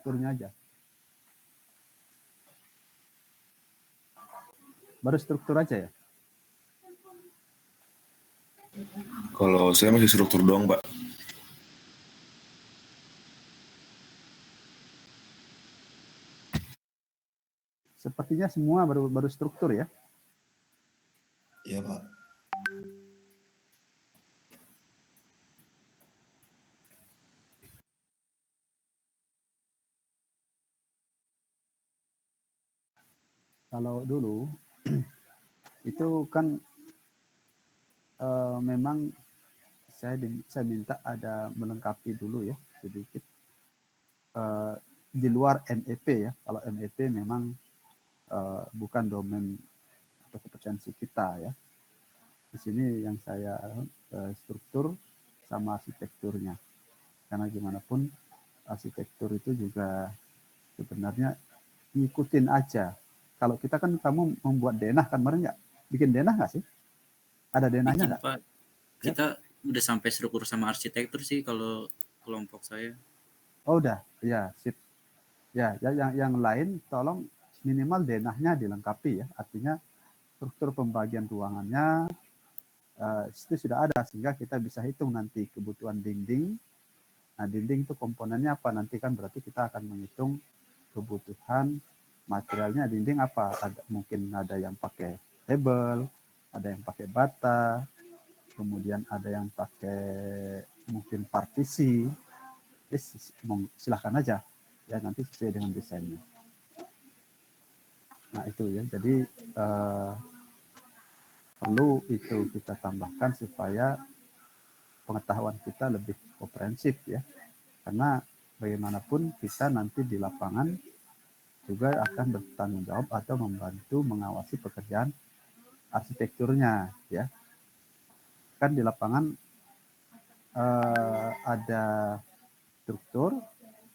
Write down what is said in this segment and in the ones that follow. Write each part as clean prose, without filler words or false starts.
strukturnya aja. Baru struktur aja ya? Kalau saya masih struktur doang, Pak. Sepertinya semua baru struktur ya? Iya, Pak. Kalau dulu itu kan memang saya minta ada melengkapi dulu ya sedikit di luar MEP ya. Kalau MEP memang bukan domain atau kompetensi kita ya. Di sini yang saya struktur sama arsitekturnya. Karena gimana pun arsitektur itu juga sebenarnya ngikutin aja. Kalau kita kan kamu membuat denah kan kemarin nggak? Bikin denah nggak sih? Ada denahnya Bikin, nggak? Pak. Kita udah sampai struktur sama arsitektur sih kalau kelompok saya. Oh udah, ya sip. Ya, yang lain tolong minimal denahnya dilengkapi ya. Artinya struktur pembagian ruangannya itu sudah ada sehingga kita bisa hitung nanti kebutuhan dinding. Nah, dinding itu komponennya apa? Nanti kan berarti kita akan menghitung kebutuhan materialnya dinding apa. Mungkin ada yang pakai hebel, ada yang pakai bata, kemudian ada yang pakai mungkin partisi. Silahkan aja ya nanti sesuai dengan desainnya. Nah itu ya, jadi perlu itu kita tambahkan supaya pengetahuan kita lebih komprehensif ya, karena bagaimanapun kita nanti di lapangan juga akan bertanggung jawab atau membantu mengawasi pekerjaan arsitekturnya ya. Kan di lapangan ada struktur,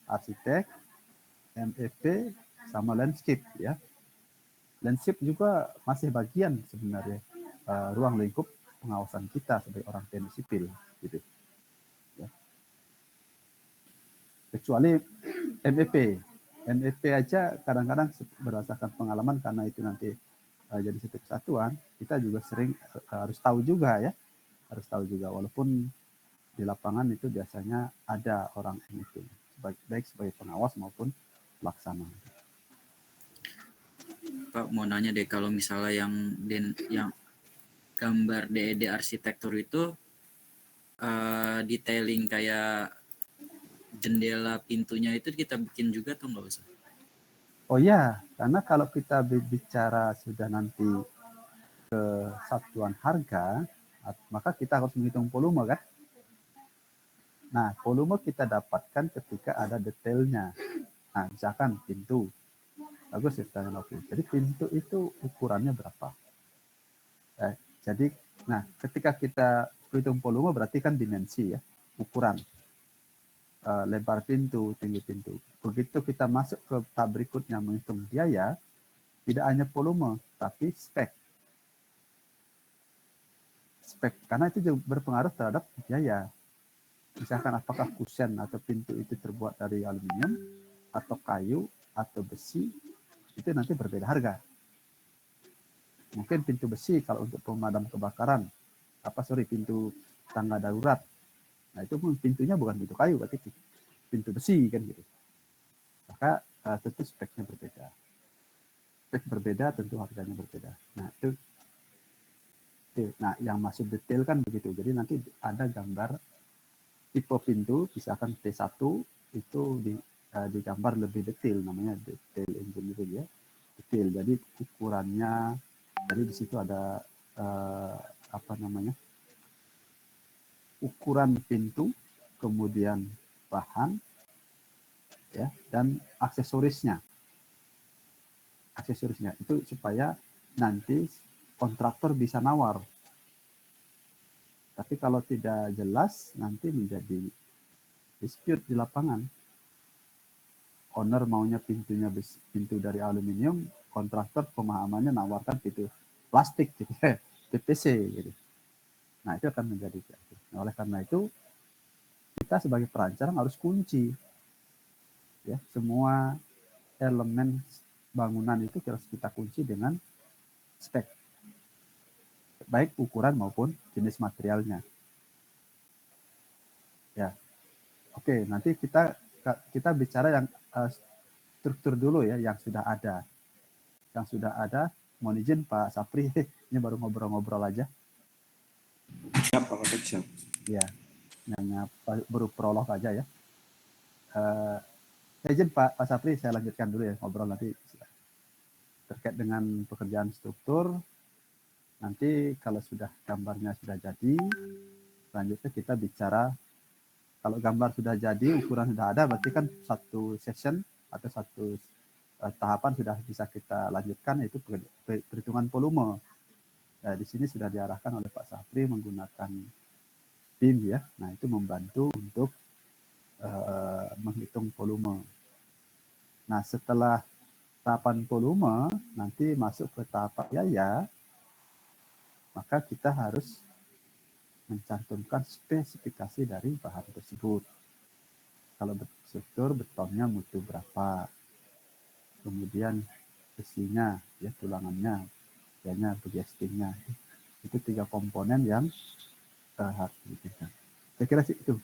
arsitek, MEP, sama landscape ya. Landscape juga masih bagian sebenarnya ruang lingkup pengawasan kita sebagai orang teknik sipil gitu. Ya. Kecuali MEP aja kadang-kadang berdasarkan pengalaman karena itu nanti jadi satu kesatuan, kita juga sering harus tahu juga ya, harus tahu juga walaupun di lapangan itu biasanya ada orang MEP baik sebagai pengawas maupun pelaksana. Pak mau nanya deh, kalau misalnya yang gambar DED arsitektur itu detailing kayak jendela pintunya itu kita bikin juga atau nggak usah? Oh ya, karena kalau kita bicara sudah nanti ke satuan harga, maka kita harus menghitung volume kan. Nah, volume kita dapatkan ketika ada detailnya. Nah, misalkan pintu. Bagus ya, jadi pintu itu ukurannya berapa? Jadi, nah ketika kita hitung volume berarti kan dimensi ya, ukuran. Lebar pintu, tinggi pintu. Begitu kita masuk ke tahap berikutnya menghitung biaya, tidak hanya volume, tapi spek. Karena itu juga berpengaruh terhadap biaya. Misalkan apakah kusen atau pintu itu terbuat dari aluminium, atau kayu, atau besi, itu nanti berbeda harga. Mungkin pintu besi kalau untuk pemadam kebakaran, pintu tangga darurat. Nah itu pun pintunya bukan pintu kayu, berarti pintu besi kan gitu. Maka tentu speknya berbeda. Spek berbeda tentu harganya berbeda. Nah itu. Nah yang masuk detail kan begitu. Jadi nanti ada gambar tipe pintu, misalkan T1 itu digambar lebih detail, namanya detail engineering ya. Detail. Jadi ukurannya, jadi di situ ada ukuran pintu, kemudian bahan, ya, dan aksesorisnya. Aksesorisnya itu supaya nanti kontraktor bisa nawar. Tapi kalau tidak jelas, nanti menjadi dispute di lapangan. Owner maunya pintu dari aluminium, kontraktor pemahamannya nawarkan pintu plastik, gitu, PVC, gitu. Nah itu akan menjadi. Nah, oleh karena itu kita sebagai perancangan harus kunci Ya, semua elemen bangunan itu harus kita kunci dengan spek, baik ukuran maupun jenis materialnya. Ya, oke. Nanti kita bicara yang struktur dulu ya, yang sudah ada. Yang sudah ada, mohon izin Pak Sapri, ini baru ngobrol-ngobrol aja. Siap, Pak Kaptek, siap. Ya, hanya baru prolog aja ya. Izin Pak Sapri, saya lanjutkan dulu ya ngobrol nanti terkait dengan pekerjaan struktur. Nanti kalau sudah gambarnya sudah jadi, selanjutnya kita bicara, kalau gambar sudah jadi, ukuran sudah ada, berarti kan satu session atau satu tahapan sudah bisa kita lanjutkan, yaitu perhitungan volume. Nah, di sini sudah diarahkan oleh Pak Sapri menggunakan BIM ya. Nah, itu membantu untuk menghitung volume. Nah, setelah tahapan volume, nanti masuk ke tahapan biaya, maka kita harus mencantumkan spesifikasi dari bahan tersebut. Kalau struktur betonnya mutu berapa, kemudian besinya, ya tulangannya, biasanya gestingnya, itu 3 komponen yang harus diberikan. Saya kira sih itu.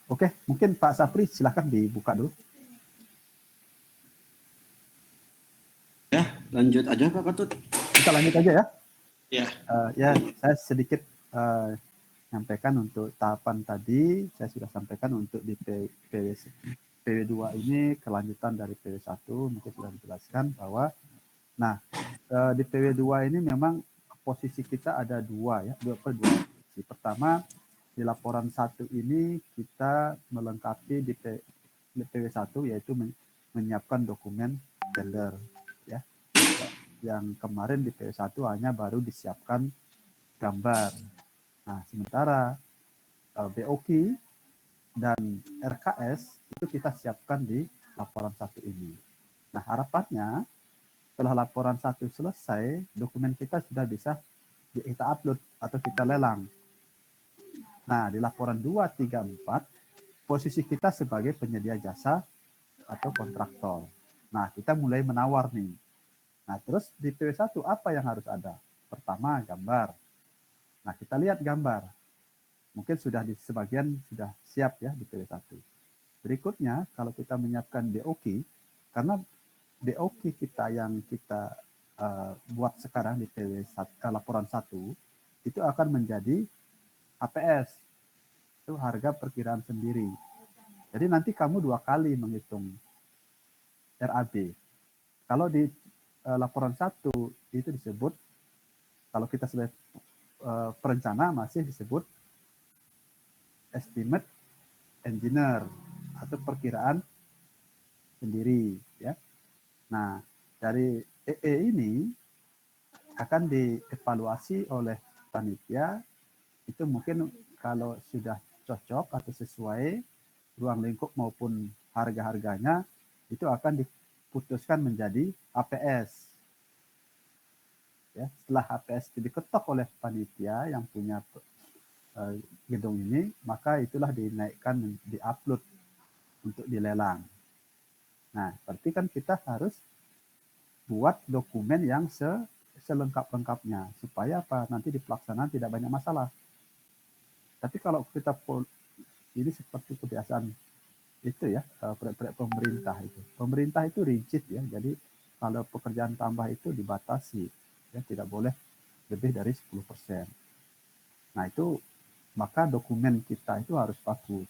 Oke, mungkin Pak Sapri silahkan dibuka dulu. Ya, lanjut aja Pak Ketut. Kita lanjut aja ya. Ya. Ya, saya sedikit nyampaikan untuk tahapan tadi, saya sudah sampaikan untuk di PW2 ini kelanjutan dari PW1, mungkin sudah dijelaskan bahwa, nah di PW2 ini memang posisi kita ada dua ya, dua posisi. Pertama, di laporan 1 ini kita melengkapi di PW1 yaitu menyiapkan dokumen tender ya. Yang kemarin di PW1 hanya baru disiapkan gambar. Nah, sementara BOQ dan RKS itu kita siapkan di laporan 1 ini. Nah, harapannya setelah laporan 1 selesai, dokumen kita sudah bisa kita upload atau kita lelang. Nah, di laporan 2, 3, 4, posisi kita sebagai penyedia jasa atau kontraktor. Nah, kita mulai menawar nih. Nah, terus di PW1 apa yang harus ada? Pertama, gambar. Nah, kita lihat gambar. Mungkin sudah di sebagian sudah siap ya di PW1. Berikutnya, kalau kita menyiapkan BOQ, karena BOQ kita yang kita buat sekarang di laporan 1, itu akan menjadi APS. Itu harga perkiraan sendiri. Jadi nanti kamu 2 kali menghitung RAB. Kalau di laporan 1 itu disebut, kalau kita sebagai perencana masih disebut estimate engineer atau perkiraan sendiri ya. Nah, dari EE ini akan dievaluasi oleh panitia, itu mungkin kalau sudah cocok atau sesuai ruang lingkup maupun harga-harganya, itu akan diputuskan menjadi APS. Ya, setelah APS itu diketok oleh panitia yang punya gedung ini, maka itulah dinaikkan, diupload untuk dilelang. Nah, berarti kan kita harus buat dokumen yang selengkap-lengkapnya supaya apa? Nanti di pelaksanaan tidak banyak masalah. Tapi kalau kita ini seperti kebiasaan itu ya, proyek pemerintah itu. Pemerintah itu rigid ya. Jadi kalau pekerjaan tambah itu dibatasi, ya tidak boleh lebih dari 10%. Nah, itu maka dokumen kita itu harus bagus.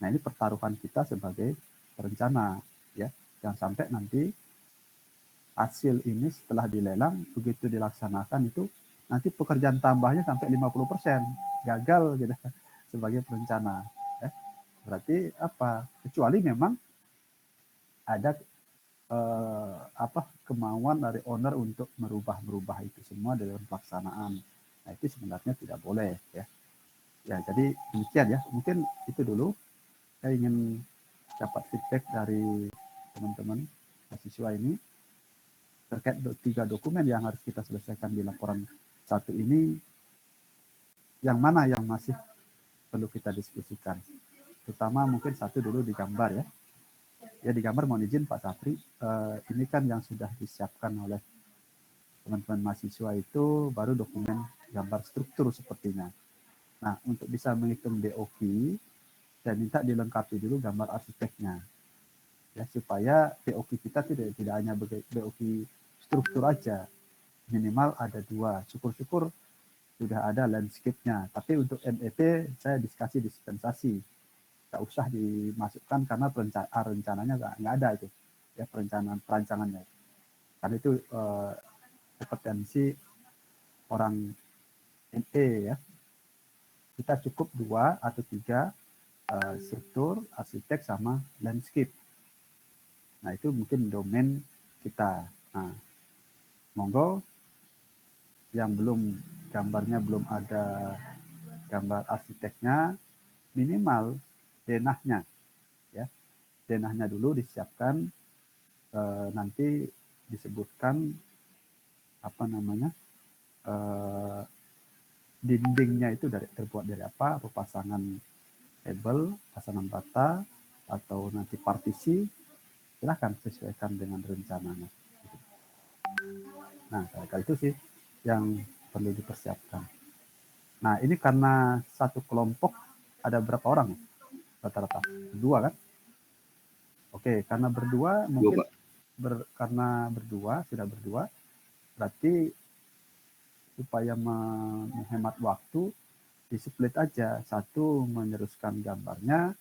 Nah, ini pertaruhan kita sebagai perencana ya. Jangan sampai nanti hasil ini setelah dilelang begitu dilaksanakan itu nanti pekerjaan tambahnya sampai 50% gagal gitu sebagai perencana ya. Berarti apa, kecuali memang ada kemauan dari owner untuk merubah itu semua dalam pelaksanaan. Nah, itu sebenarnya tidak boleh ya. Ya, jadi demikian ya. Mungkin itu dulu. Saya ingin dapat feedback dari teman-teman mahasiswa ini terkait 3 dokumen yang harus kita selesaikan di laporan 1 ini, yang mana yang masih perlu kita diskusikan. terutama mungkin satu dulu digambar ya. Ya digambar, mohon izin Pak Sapri, ini kan yang sudah disiapkan oleh teman-teman mahasiswa itu baru dokumen gambar struktur sepertinya. Nah, untuk bisa menghitung BOQ, saya minta dilengkapi dulu gambar arsiteknya. Ya, supaya BOQ kita tidak hanya BOQ struktur aja, minimal ada 2. Syukur-syukur sudah ada landscape-nya. Tapi untuk MEP saya dikasih dispensasi. Nggak usah dimasukkan karena rencananya nggak ada itu. Ya, perancangannya. Karena itu kompetensi orang ME ya. Kita cukup 2 atau 3 struktur, arsitek sama landscape. Nah, itu mungkin domain kita. Nah, monggo yang gambarnya belum ada gambar arsiteknya, minimal denahnya ya. Denahnya dulu disiapkan, nanti disebutkan apa namanya, dindingnya itu terbuat dari apa, pasangan kabel, pasangan bata, atau nanti partisi, silahkan sesuaikan dengan rencananya. Nah, kayak itu sih yang perlu dipersiapkan. Nah, ini karena satu kelompok ada berapa orang rata-rata? 2 kan? Oke, karena berdua mungkin karena sudah berdua, berarti supaya menghemat waktu, di-split aja. Satu meneruskan gambarnya,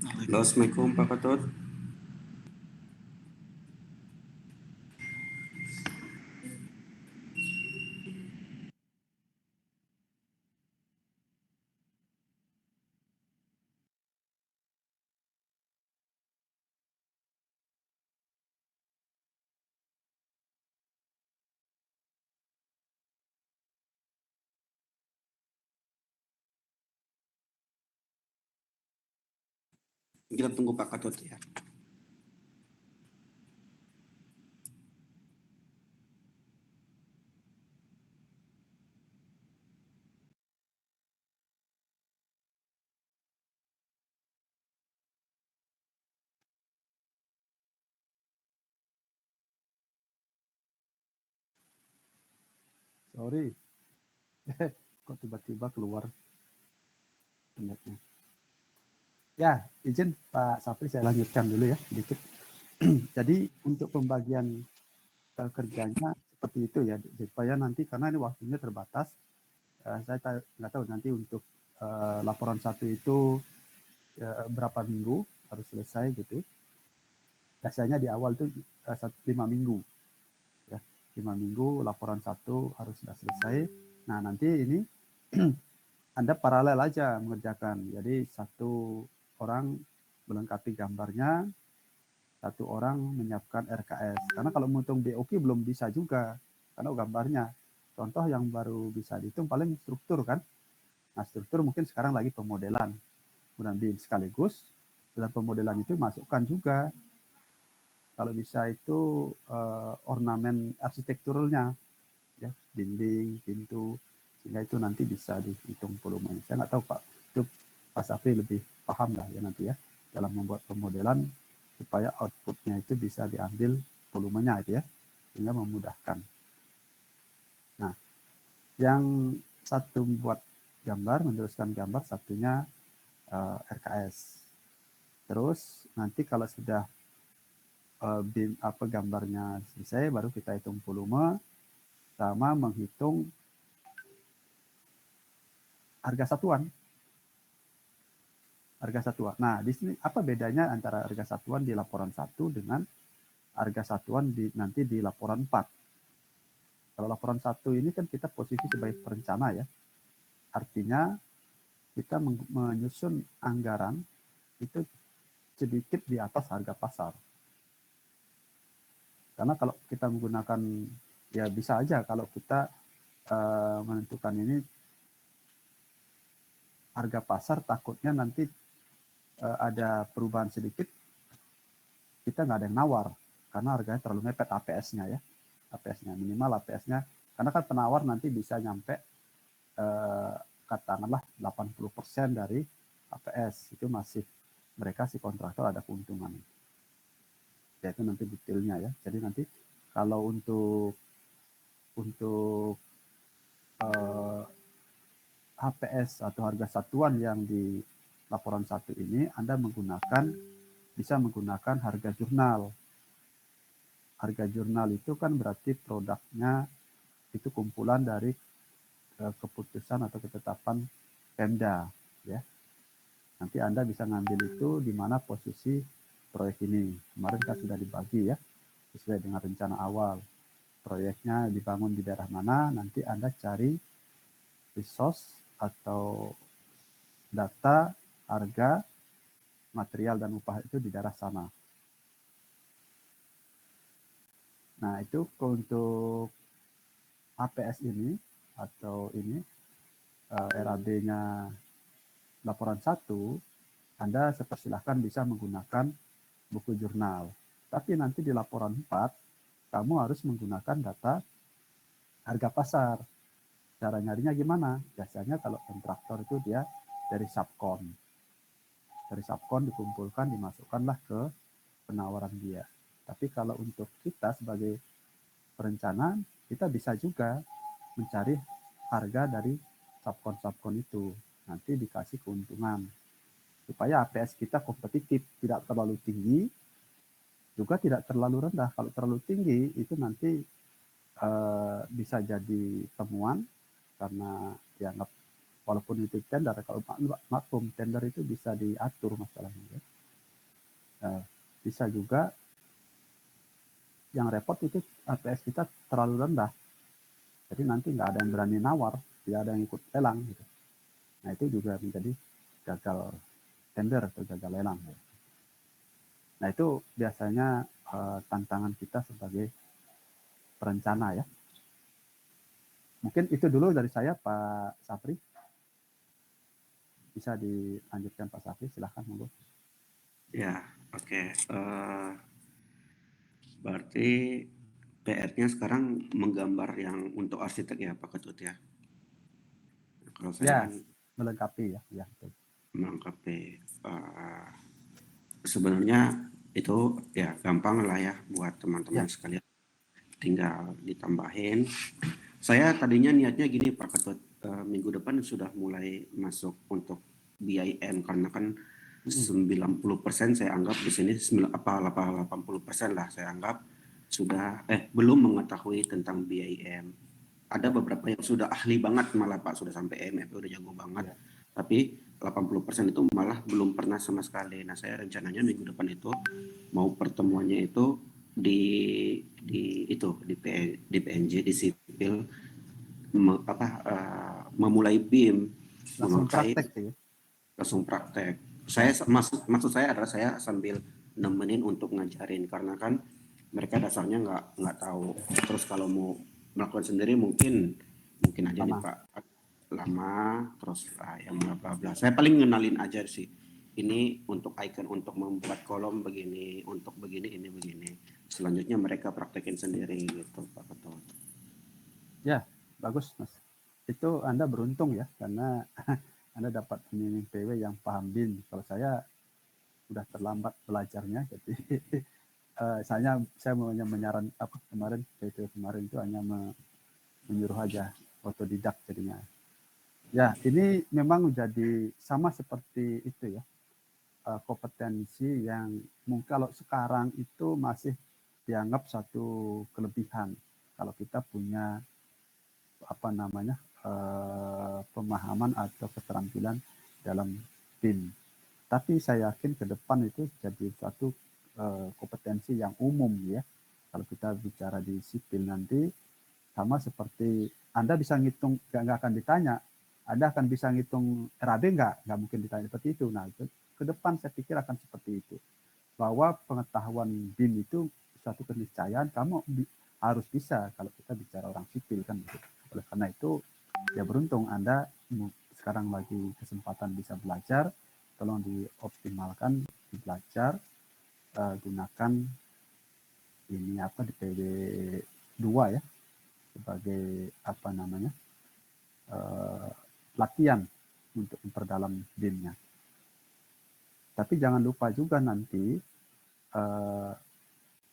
Halo, Assalamualaikum Pak Ketut. Kita tunggu Pak Ketut ya. sorry, kok tiba-tiba keluar netnya. Ya, izin Pak Sapri saya lanjutkan dulu ya, sedikit. Jadi untuk pembagian kerjanya seperti itu ya, supaya nanti karena ini waktunya terbatas, saya nggak tahu nanti untuk laporan 1 itu berapa minggu harus selesai gitu. Biasanya di awal tuh 5 minggu. Ya, 5 minggu laporan 1 harus sudah selesai. Nah, nanti ini Anda paralel aja mengerjakan. Jadi satu orang melengkapi gambarnya, satu orang menyiapkan RKS. Karena kalau menghitung BOQ belum bisa juga, karena gambarnya. Contoh yang baru bisa dihitung paling struktur kan. Nah, struktur mungkin sekarang lagi pemodelan. Kemudian sekaligus dalam pemodelan itu masukkan juga kalau bisa itu ornamen arsitekturalnya, ya, dinding, pintu, sehingga itu nanti bisa dihitung volumenya. Saya nggak tahu Pak, itu Pak Safri lebih paham lah ya nanti ya dalam membuat pemodelan supaya outputnya itu bisa diambil volumenya itu ya, sehingga memudahkan. Nah, yang satu membuat gambar, meneruskan gambar, satunya RKS. Terus nanti kalau sudah gambarnya selesai, baru kita hitung volume sama menghitung harga satuan. Harga satuan. Nah, di sini apa bedanya antara harga satuan di laporan 1 dengan harga satuan nanti di laporan 4? Kalau laporan 1 ini kan kita posisi sebagai perencana ya. Artinya kita menyusun anggaran itu sedikit di atas harga pasar. Karena kalau kita menggunakan, ya bisa aja kalau kita menentukan ini harga pasar, takutnya nanti ada perubahan sedikit, kita nggak ada yang nawar karena harganya terlalu mepet APS-nya ya. APS-nya minimal APS-nya, karena kan penawar nanti bisa nyampe katakanlah 80% dari APS, itu masih mereka si kontraktor ada keuntungan. Ya itu nanti detailnya ya. Jadi nanti kalau untuk HPS atau harga satuan yang di laporan 1 ini, Anda bisa menggunakan harga jurnal. Harga jurnal itu kan berarti produknya itu kumpulan dari keputusan atau ketetapan Pemda ya. Nanti Anda bisa ngambil itu di mana posisi proyek ini. Kemarin kan sudah dibagi ya, sesuai dengan rencana awal. Proyeknya dibangun di daerah mana, nanti Anda cari resource atau data, harga, material dan upah itu di daerah sana. Nah, itu untuk APS ini atau ini RAB-nya laporan 1, Anda persilahkan bisa menggunakan buku jurnal. Tapi nanti di laporan 4, kamu harus menggunakan data harga pasar. Cara nyarinya gimana? Biasanya kalau kontraktor itu dia dari subkon. Dari subkon dikumpulkan, dimasukkanlah ke penawaran dia. Tapi kalau untuk kita sebagai perencana, kita bisa juga mencari harga dari subkon-subkon itu. Nanti dikasih keuntungan. Supaya APS kita kompetitif, tidak terlalu tinggi, juga tidak terlalu rendah. Kalau terlalu tinggi, itu nanti bisa jadi temuan, karena dianggap, walaupun itu tender, kalau maklum tender itu bisa diatur masalahnya. Bisa juga yang repot itu APS kita terlalu rendah. Jadi nanti nggak ada yang berani nawar, tidak ada yang ikut lelang. Gitu. Nah itu juga menjadi gagal tender atau gagal lelang. Nah itu biasanya tantangan kita sebagai perencana ya. Mungkin itu dulu dari saya Pak Sapri. Bisa dilanjutkan Pak Sapri, silahkan monggo. Ya, oke. Berarti PR-nya sekarang menggambar yang untuk arsitek ya Pak Ketut ya. Kalau saya Ya, melengkapi ya. Ya, betul. melengkapi. Sebenarnya itu ya gampang lah ya buat teman-teman sekalian. Tinggal ditambahin. Saya tadinya niatnya gini Pak Ketut, minggu depan sudah mulai masuk untuk BIM karena kan 90% saya anggap di sini 80% lah saya anggap sudah belum mengetahui tentang BIM. Ada beberapa yang sudah ahli banget malah Pak, sudah sampai MF udah jago banget. Tapi 80% itu malah belum pernah sama sekali. Nah, saya rencananya minggu depan itu mau pertemuannya itu di PNJ di sipil memulai BIM Langsung praktek ya. Langsung praktek. Maksud saya adalah saya sambil nemenin untuk ngajarin karena kan mereka dasarnya nggak tahu. Terus kalau mau melakukan sendiri mungkin aja nih Pak lama terus yang bla bla bla. Saya paling ngenalin aja sih. Ini untuk icon, untuk membuat kolom begini, untuk begini, ini begini. Selanjutnya mereka praktekin sendiri gitu Pak Ketut. Ya, bagus Mas. Itu Anda beruntung ya, karena Anda dapat pembimbing PW yang paham BIM. Kalau saya udah terlambat belajarnya, jadi saya mau menyaran kemarin itu hanya menyuruh aja, otodidak jadinya. Ya, ini memang menjadi sama seperti itu ya, kompetensi yang mungkin kalau sekarang itu masih dianggap satu kelebihan kalau kita punya pemahaman atau keterampilan dalam BIM. Tapi saya yakin ke depan itu jadi satu kompetensi yang umum ya. Kalau kita bicara di sipil nanti, Sama seperti Anda bisa ngitung, nggak akan ditanya, Anda akan bisa ngitung RAB nggak mungkin ditanya seperti itu. Nah, itu ke depan saya pikir akan seperti itu. Bahwa pengetahuan BIM itu suatu keniscayaan, kamu harus bisa kalau kita bicara orang sipil kan gitu. Oleh karena itu, ya beruntung Anda sekarang lagi kesempatan bisa belajar, tolong dioptimalkan, belajar, gunakan ini apa di PB 2 ya, sebagai apa namanya, latihan untuk memperdalam BIM-nya. Tapi jangan lupa juga nanti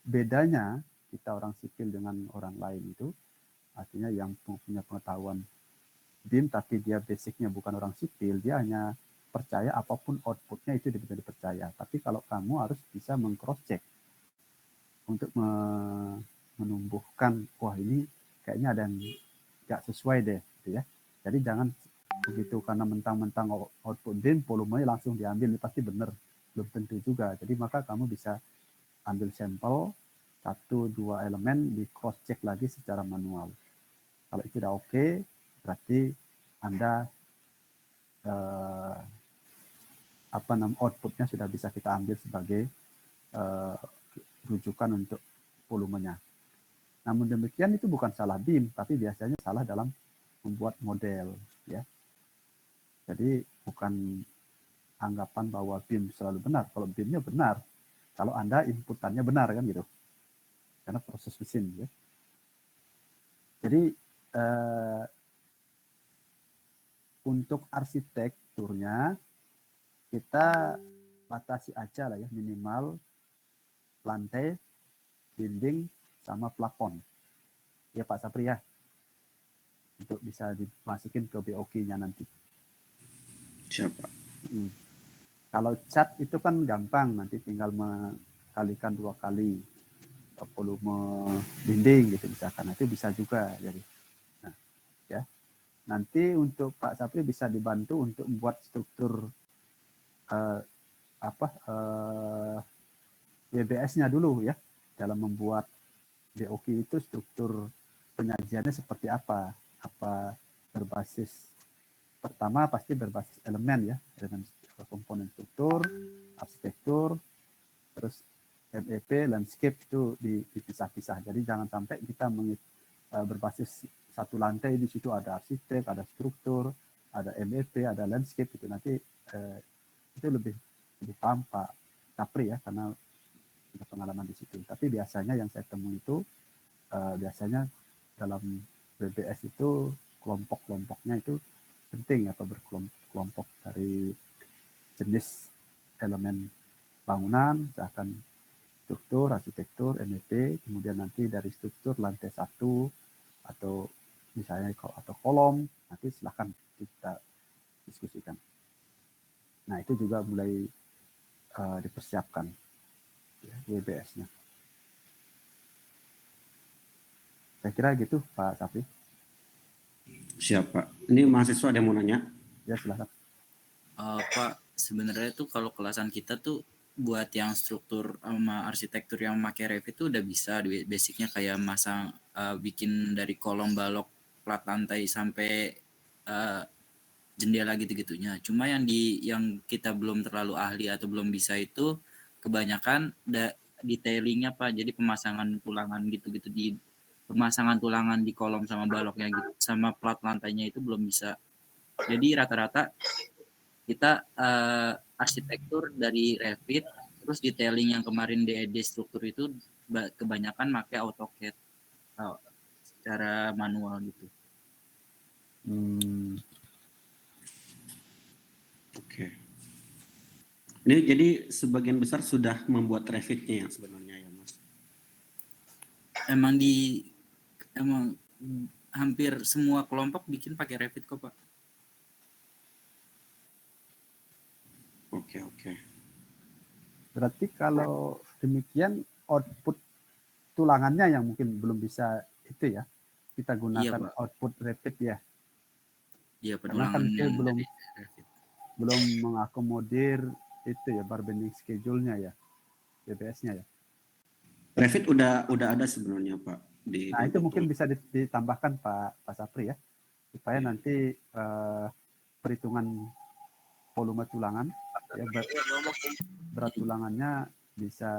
bedanya kita orang sipil dengan orang lain itu, artinya yang punya pengetahuan BIM tapi dia basicnya bukan orang sipil, dia hanya percaya apapun outputnya itu bisa dipercaya. Tapi kalau kamu harus bisa meng-cross check untuk menumbuhkan, wah ini kayaknya ada yang nggak sesuai deh, gitu ya. Jadi jangan begitu karena mentang-mentang output BIM volumenya langsung diambil, ini pasti benar, belum tentu juga. Jadi maka kamu bisa ambil sampel 1-2 elemen, di cross check lagi secara manual. Kalau itu udah oke, berarti Anda outputnya sudah bisa kita ambil sebagai rujukan untuk volumenya. Namun demikian itu bukan salah BIM, tapi biasanya salah dalam membuat model, ya. Jadi bukan anggapan bahwa BIM selalu benar. Kalau BIM-nya benar, kalau Anda inputannya benar kan gitu. Karena proses mesin, ya. Jadi untuk arsitekturnya kita batasi aja lah ya, minimal lantai, dinding, sama plafon. Ya Pak Sapri ya, untuk bisa dimasukin ke BOK-nya nanti. Siapa? Kalau cat itu kan gampang, nanti tinggal mengkalikan 2 kali volume dinding gitu misalkan, itu bisa juga. Jadi, nah, ya nanti untuk Pak Sapri bisa dibantu untuk membuat struktur WBS-nya dulu ya, dalam membuat BOK itu struktur penyajiannya seperti apa berbasis, pertama pasti berbasis elemen ya, elemen komponen struktur, arsitektur, terus MEP, landscape itu dipisah-pisah. Jadi jangan sampai kita berbasis satu lantai, di situ ada arsitek, ada struktur, ada MEP, ada landscape, itu nanti itu lebih paham Pak Sapri ya, karena ada pengalaman di situ. Tapi biasanya yang saya temui itu biasanya dalam BBS itu kelompok-kelompoknya itu penting, atau berkelompok dari jenis elemen bangunan, misalkan struktur, arsitektur, MEP, kemudian nanti dari struktur lantai 1 atau misalnya atau kolom, nanti silakan kita diskusikan. Nah itu juga mulai dipersiapkan ya, WBS-nya. Saya kira gitu Pak Sapri. Siapa? Ini mahasiswa ada yang mau nanya? Ya silakan. Pak, sebenarnya tuh kalau kelasan kita tuh buat yang struktur sama arsitektur yang pakai Revit itu udah bisa, basicnya kayak masang bikin dari kolom balok plat lantai sampai jendela gitu-gitunya. Cuma yang kita belum terlalu ahli atau belum bisa itu kebanyakan detailingnya Pak. Jadi pemasangan tulangan gitu-gitu, di pemasangan tulangan di kolom sama baloknya gitu, sama plat lantainya itu belum bisa. Jadi rata-rata kita arsitektur dari Revit, terus detailing yang kemarin DED struktur itu kebanyakan pakai AutoCAD secara manual gitu. Oke. Ini jadi sebagian besar sudah membuat Revit-nya yang sebenarnya ya Mas? Emang hampir semua kelompok bikin pakai Revit kok Pak. Oke. Berarti kalau demikian output tulangannya yang mungkin belum bisa itu ya, kita gunakan output Revit ya. Iya, karena kan dia belum mengakomodir itu ya, bar bending schedule-nya ya, BBS-nya ya. Revit udah ada sebenarnya Pak. Nah, itu mungkin bisa ditambahkan Pak Sapri ya, supaya nanti perhitungan volume tulangan, ya, berat tulangannya bisa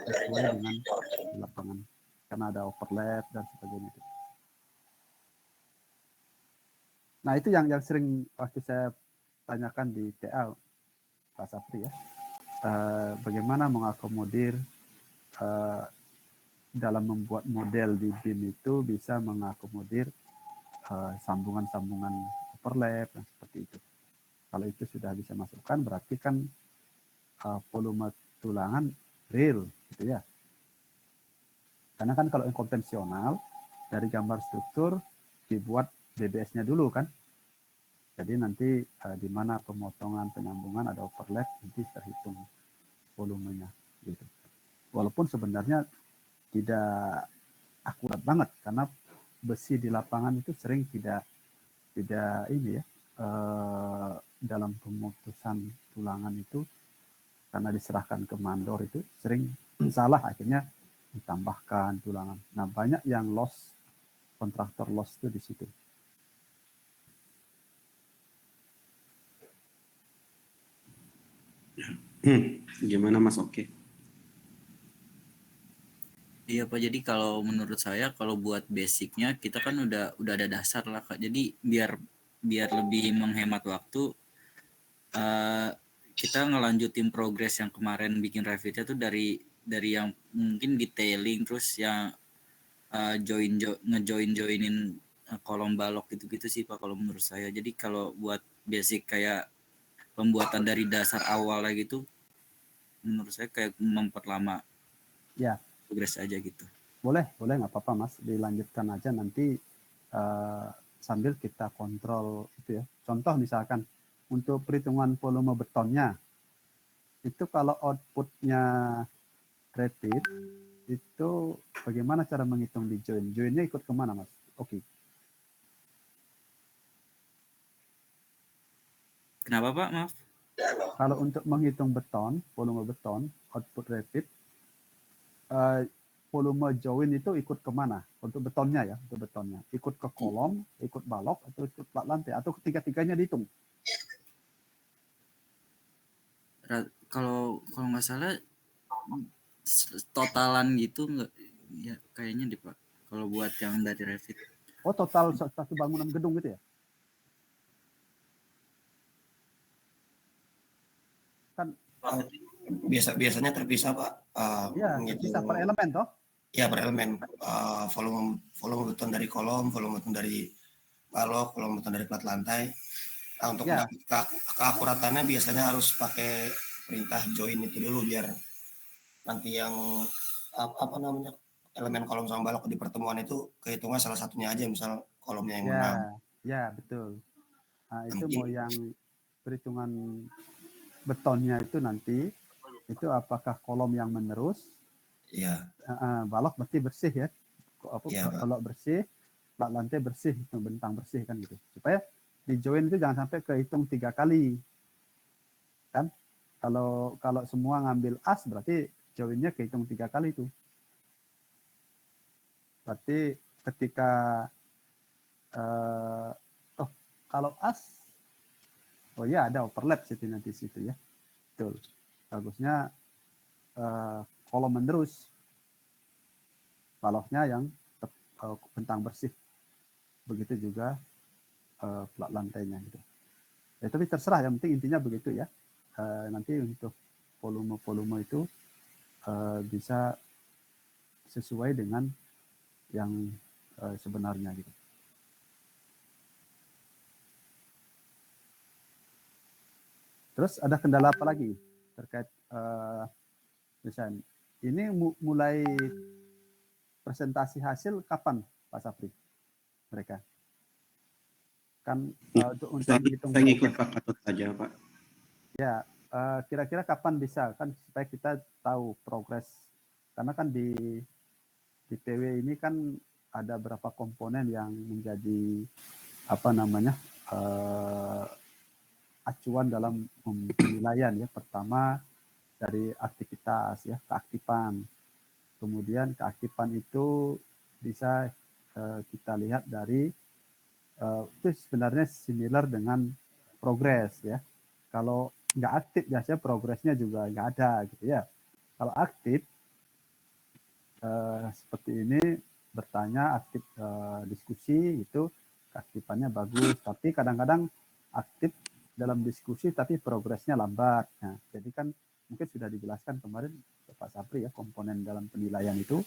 sesuai dengan di lapangan, karena ada overlap dan sebagainya. Nah, itu yang sering waktu saya tanyakan di TA, Pak Sapri ya, bagaimana mengakomodir dalam membuat model di BIM itu bisa mengakomodir sambungan-sambungan overlap dan seperti itu. Kalau itu sudah bisa masukkan, berarti kan volume tulangan real, gitu ya. Karena kan kalau yang konvensional dari gambar struktur dibuat DBS-nya dulu kan. Jadi nanti di mana pemotongan penyambungan ada overlap, nanti terhitung volumenya gitu. Walaupun sebenarnya tidak akurat banget karena besi di lapangan itu sering tidak ini ya, dalam pemutusan tulangan itu karena diserahkan ke mandor itu sering salah, akhirnya ditambahkan tulangan. Nah, banyak yang loss, kontraktor loss itu di situ. Gimana Mas? Oke. Iya Pak, jadi kalau menurut saya kalau buat basicnya kita kan udah ada dasar lah Kak. Jadi biar lebih menghemat waktu, kita ngelanjutin progres yang kemarin bikin Revitnya tuh dari yang mungkin detailing, terus yang ngejoinin kolom balok gitu-gitu sih Pak kalau menurut saya. Jadi kalau buat basic kayak pembuatan dari dasar awal gitu, menurut saya kayak memperlama Ya, progres aja gitu. boleh nggak apa-apa Mas, dilanjutkan aja nanti sambil kita kontrol itu ya. Contoh misalkan untuk perhitungan volume betonnya, itu kalau outputnya Revit, itu bagaimana cara menghitung di join? Joinnya ikut kemana Mas? Oke. Kenapa Pak? Maaf. Kalau untuk menghitung beton, volume beton, output Revit, volume join itu ikut kemana? Untuk betonnya ya, untuk betonnya. Ikut ke kolom, ikut balok, atau ikut plat lantai, atau ketiga-tiganya dihitung? Kalau nggak salah totalan gitu nggak, ya kayaknya deh Pak. Kalau buat yang dari Revit. Oh, total satu bangunan gedung gitu ya? Kan biasanya terpisah Pak. ya, terpisah per elemen toh? Ya, per elemen. Volume beton dari kolom, volume beton dari balok, volume beton dari plat lantai. Nah, untuk Ya. keakuratannya biasanya harus pakai perintah join itu dulu biar nanti yang apa namanya elemen kolom sama balok di pertemuan itu kehitungnya salah satunya aja, misal kolomnya yang menang. Ya, betul. Nah, itu mau yang perhitungan betonnya itu nanti, itu apakah kolom yang menerus? Iya. Balok berarti bersih ya. Ya, kalau bersih, plat lantai bersih, bentang bersih kan gitu. Supaya di join itu jangan sampai kehitung 3 kali. Kan? Kalau semua ngambil as, berarti joinnya kehitung 3 kali itu. Berarti ketika kalau as, oh ya ada overlap situ nanti situ ya. Betul. Bagusnya kolom menerus, baloknya yang bentang bersih. Begitu juga plat lantainya gitu. Ya, tapi terserah, yang penting intinya begitu ya. Nanti untuk volume itu bisa sesuai dengan yang sebenarnya gitu. Terus ada kendala apa lagi terkait desain? Ini mulai presentasi hasil kapan Pak Sapri? Mereka kan untuk menghitung saya ngikut Pak Katut saja Pak. Ya, kira-kira kapan bisa kan supaya kita tahu progres, karena kan di PW ini kan ada berapa komponen yang menjadi apa namanya acuan dalam penilaian ya. Pertama dari aktivitas ya, keaktifan. Kemudian keaktifan itu bisa kita lihat dari itu sebenarnya similar dengan progres ya. Kalau nggak aktif biasanya progresnya juga nggak ada gitu ya. Kalau aktif seperti ini bertanya, aktif diskusi itu keaktifannya bagus. Tapi kadang-kadang aktif dalam diskusi tapi progresnya lambat. Nah, jadi kan mungkin sudah dijelaskan kemarin Pak Sapri ya, komponen dalam penilaian itu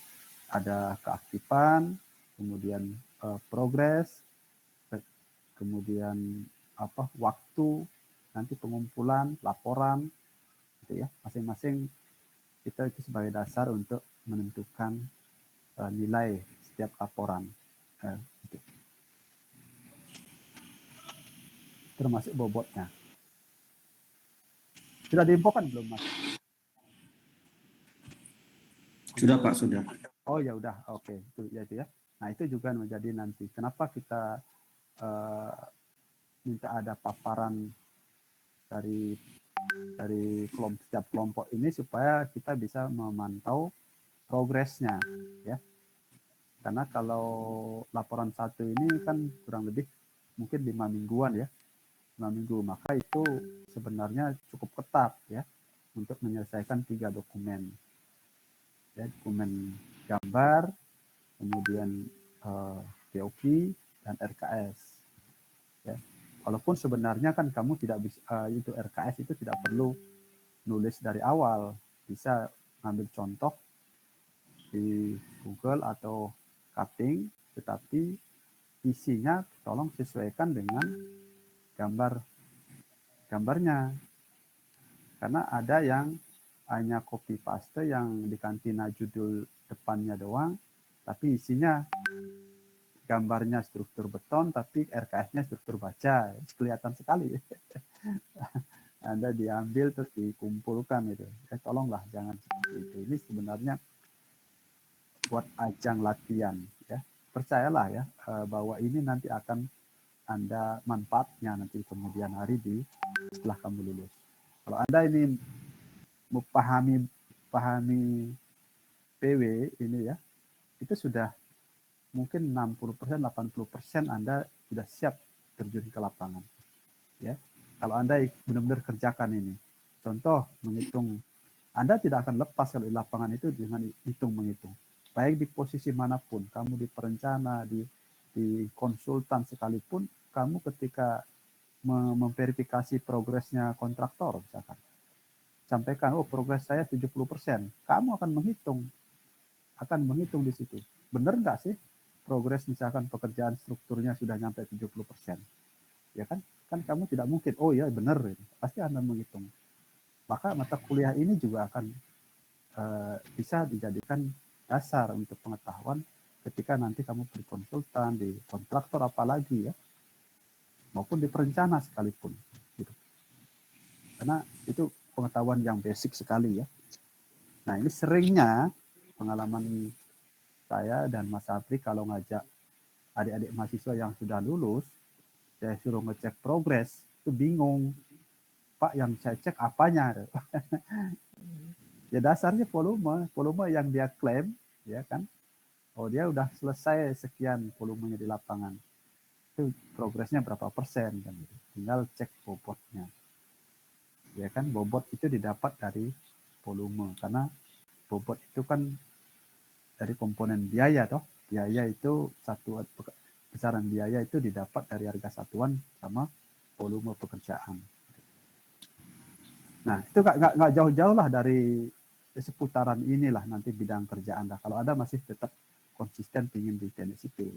ada keaktifan, kemudian progres, kemudian waktu, nanti pengumpulan, laporan, gitu ya. Masing-masing kita itu sebagai dasar untuk menentukan nilai setiap laporan. Gitu. Termasuk bobotnya. Sudah diinfokan belum, Mas? Sudah Pak, sudah. Oh ya udah, oke. Itu ya itu ya. Nah itu juga menjadi nanti kenapa kita minta ada paparan dari setiap kelompok ini supaya kita bisa memantau progresnya ya. Karena kalau laporan satu ini kan kurang lebih mungkin 5 mingguan ya, 5 minggu, maka itu sebenarnya cukup ketat ya untuk menyelesaikan 3 dokumen ya, dokumen gambar, kemudian POP dan RKS ya. Walaupun sebenarnya kan kamu tidak bisa itu RKS itu tidak perlu nulis dari awal, bisa ngambil contoh di Google atau cutting, tetapi isinya tolong sesuaikan dengan gambarnya, karena ada yang hanya copy paste yang di kantina judul depannya doang, tapi isinya gambarnya struktur beton, tapi RKS-nya struktur baja, kelihatan sekali. Anda diambil terus dikumpulkan itu. Tolonglah jangan seperti itu. Ini sebenarnya buat ajang latihan ya. Percayalah ya bahwa ini nanti akan Anda manfaatnya nanti kemudian hari setelah kamu lulus. Kalau Anda ini pahami PW ini ya, itu sudah mungkin 60%, 80% Anda sudah siap terjun ke lapangan. Ya. Kalau Anda benar-benar kerjakan ini. Contoh menghitung, Anda tidak akan lepas kalau di lapangan itu dengan hitung-menghitung. Baik di posisi manapun, kamu di perencana, di konsultan sekalipun, kamu ketika memverifikasi progresnya kontraktor misalkan, sampaikan, oh progres saya 70%, kamu akan menghitung di situ. Benar nggak sih progres misalkan pekerjaan strukturnya sudah nyampe 70%? Ya kan? Kan kamu tidak mungkin, oh ya benar, pasti Anda menghitung. Maka mata kuliah ini juga akan bisa dijadikan dasar untuk pengetahuan ketika nanti kamu berkonsultan di kontraktor apalagi ya, maupun di perencana sekalipun. Gitu. Karena itu pengetahuan yang basic sekali ya. Nah ini seringnya pengalaman saya dan Mas Sapri kalau ngajak adik-adik mahasiswa yang sudah lulus, saya suruh ngecek progres, itu bingung. Pak, yang saya cek apanya? Ya dasarnya volume yang dia klaim, ya kan? Oh dia udah selesai sekian volumenya di lapangan. Itu progresnya berapa persen kan? Tinggal cek bobotnya. Ya kan, bobot itu didapat dari volume karena bobot itu kan dari komponen biaya toh. Biaya itu besaran biaya itu didapat dari harga satuan sama volume pekerjaan. Nah, itu nggak jauh-jauh lah dari seputaran inilah nanti bidang kerja Anda. Kalau Anda masih tetap konsisten ingin di teknik sipil.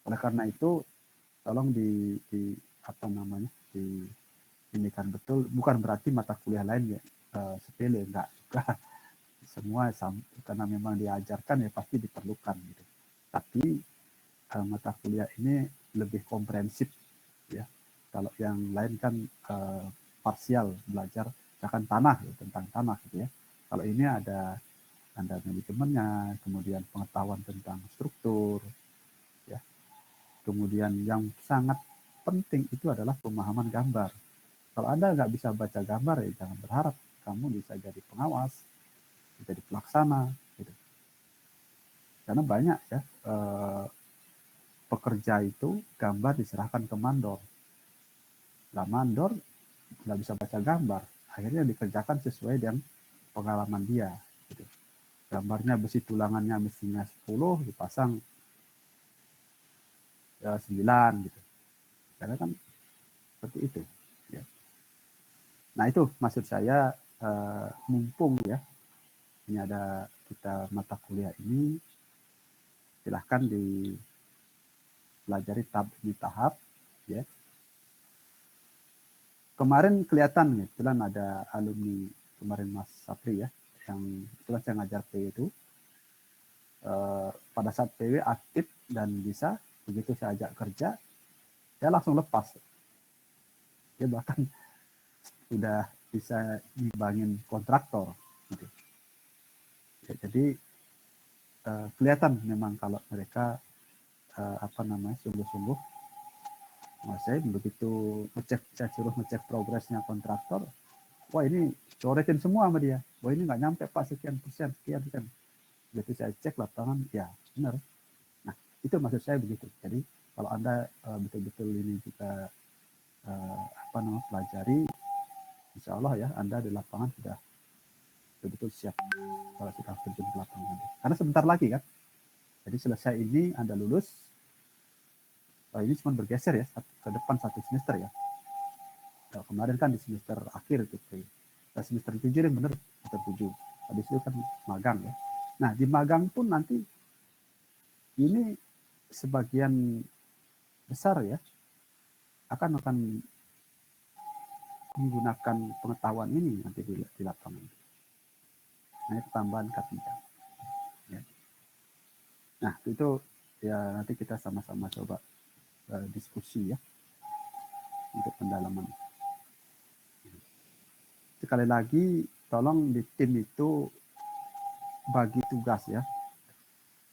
Oleh karena itu, tolong ini kan betul. Bukan berarti mata kuliah lain ya sepele, enggak. Semua karena memang diajarkan ya pasti diperlukan gitu. Tapi mata kuliah ini lebih komprehensif ya. Kalau yang lain kan parsial belajar misalkan tanah ya, tentang tanah gitu ya. Kalau ini ada manajemennya, kemudian pengetahuan tentang struktur ya. Kemudian yang sangat penting itu adalah pemahaman gambar. Kalau Anda nggak bisa baca gambar ya jangan berharap kamu bisa jadi pengawas, jadi pelaksana gitu. Karena banyak ya pekerja itu gambar diserahkan ke mandor. Lah mandor nggak bisa baca gambar, akhirnya dikerjakan sesuai dengan pengalaman dia. Gitu. Gambarnya besi tulangannya mestinya 10, dipasang 9 gitu. Karena kan seperti itu. Ya. Nah itu maksud saya mumpung ya ini ada kita mata kuliah ini, silahkan dipelajari di tahap ya. Kemarin kelihatan nih, kebetulan ada alumni kemarin Mas Sapri ya, yang kebetulan saya ngajar PW itu. Pada saat PW aktif dan bisa, begitu saya ajak kerja, dia langsung lepas. Dia bahkan sudah bisa nimbangin kontraktor. Gitu. Ya, jadi kelihatan memang kalau mereka sungguh-sungguh. Nah, saya begitu saya suruh ngecek progresnya kontraktor, wah ini coretin semua sama dia, wah ini nggak nyampe Pak sekian persen. Jadi saya cek lapangan, ya benar. Nah itu maksud saya begitu. Jadi kalau Anda betul-betul ini juga pelajari, insya Allah ya Anda di lapangan sudah betul-betul siap kalau sudah terjun ke lapangan. Karena sebentar lagi kan, jadi selesai ini Anda lulus. Ini cuma bergeser ya ke depan 1 semester ya. Nah, kemarin kan di semester akhir itu, semester 7 yang benar, semester 7. Habis itu kan magang ya. Nah di magang pun nanti ini sebagian besar ya akan menggunakan pengetahuan ini nanti di lapangan. Nah itu tambahan K3. Ya. Nah itu ya nanti kita sama-sama coba diskusi ya untuk pendalaman. Sekali lagi tolong di tim itu bagi tugas ya.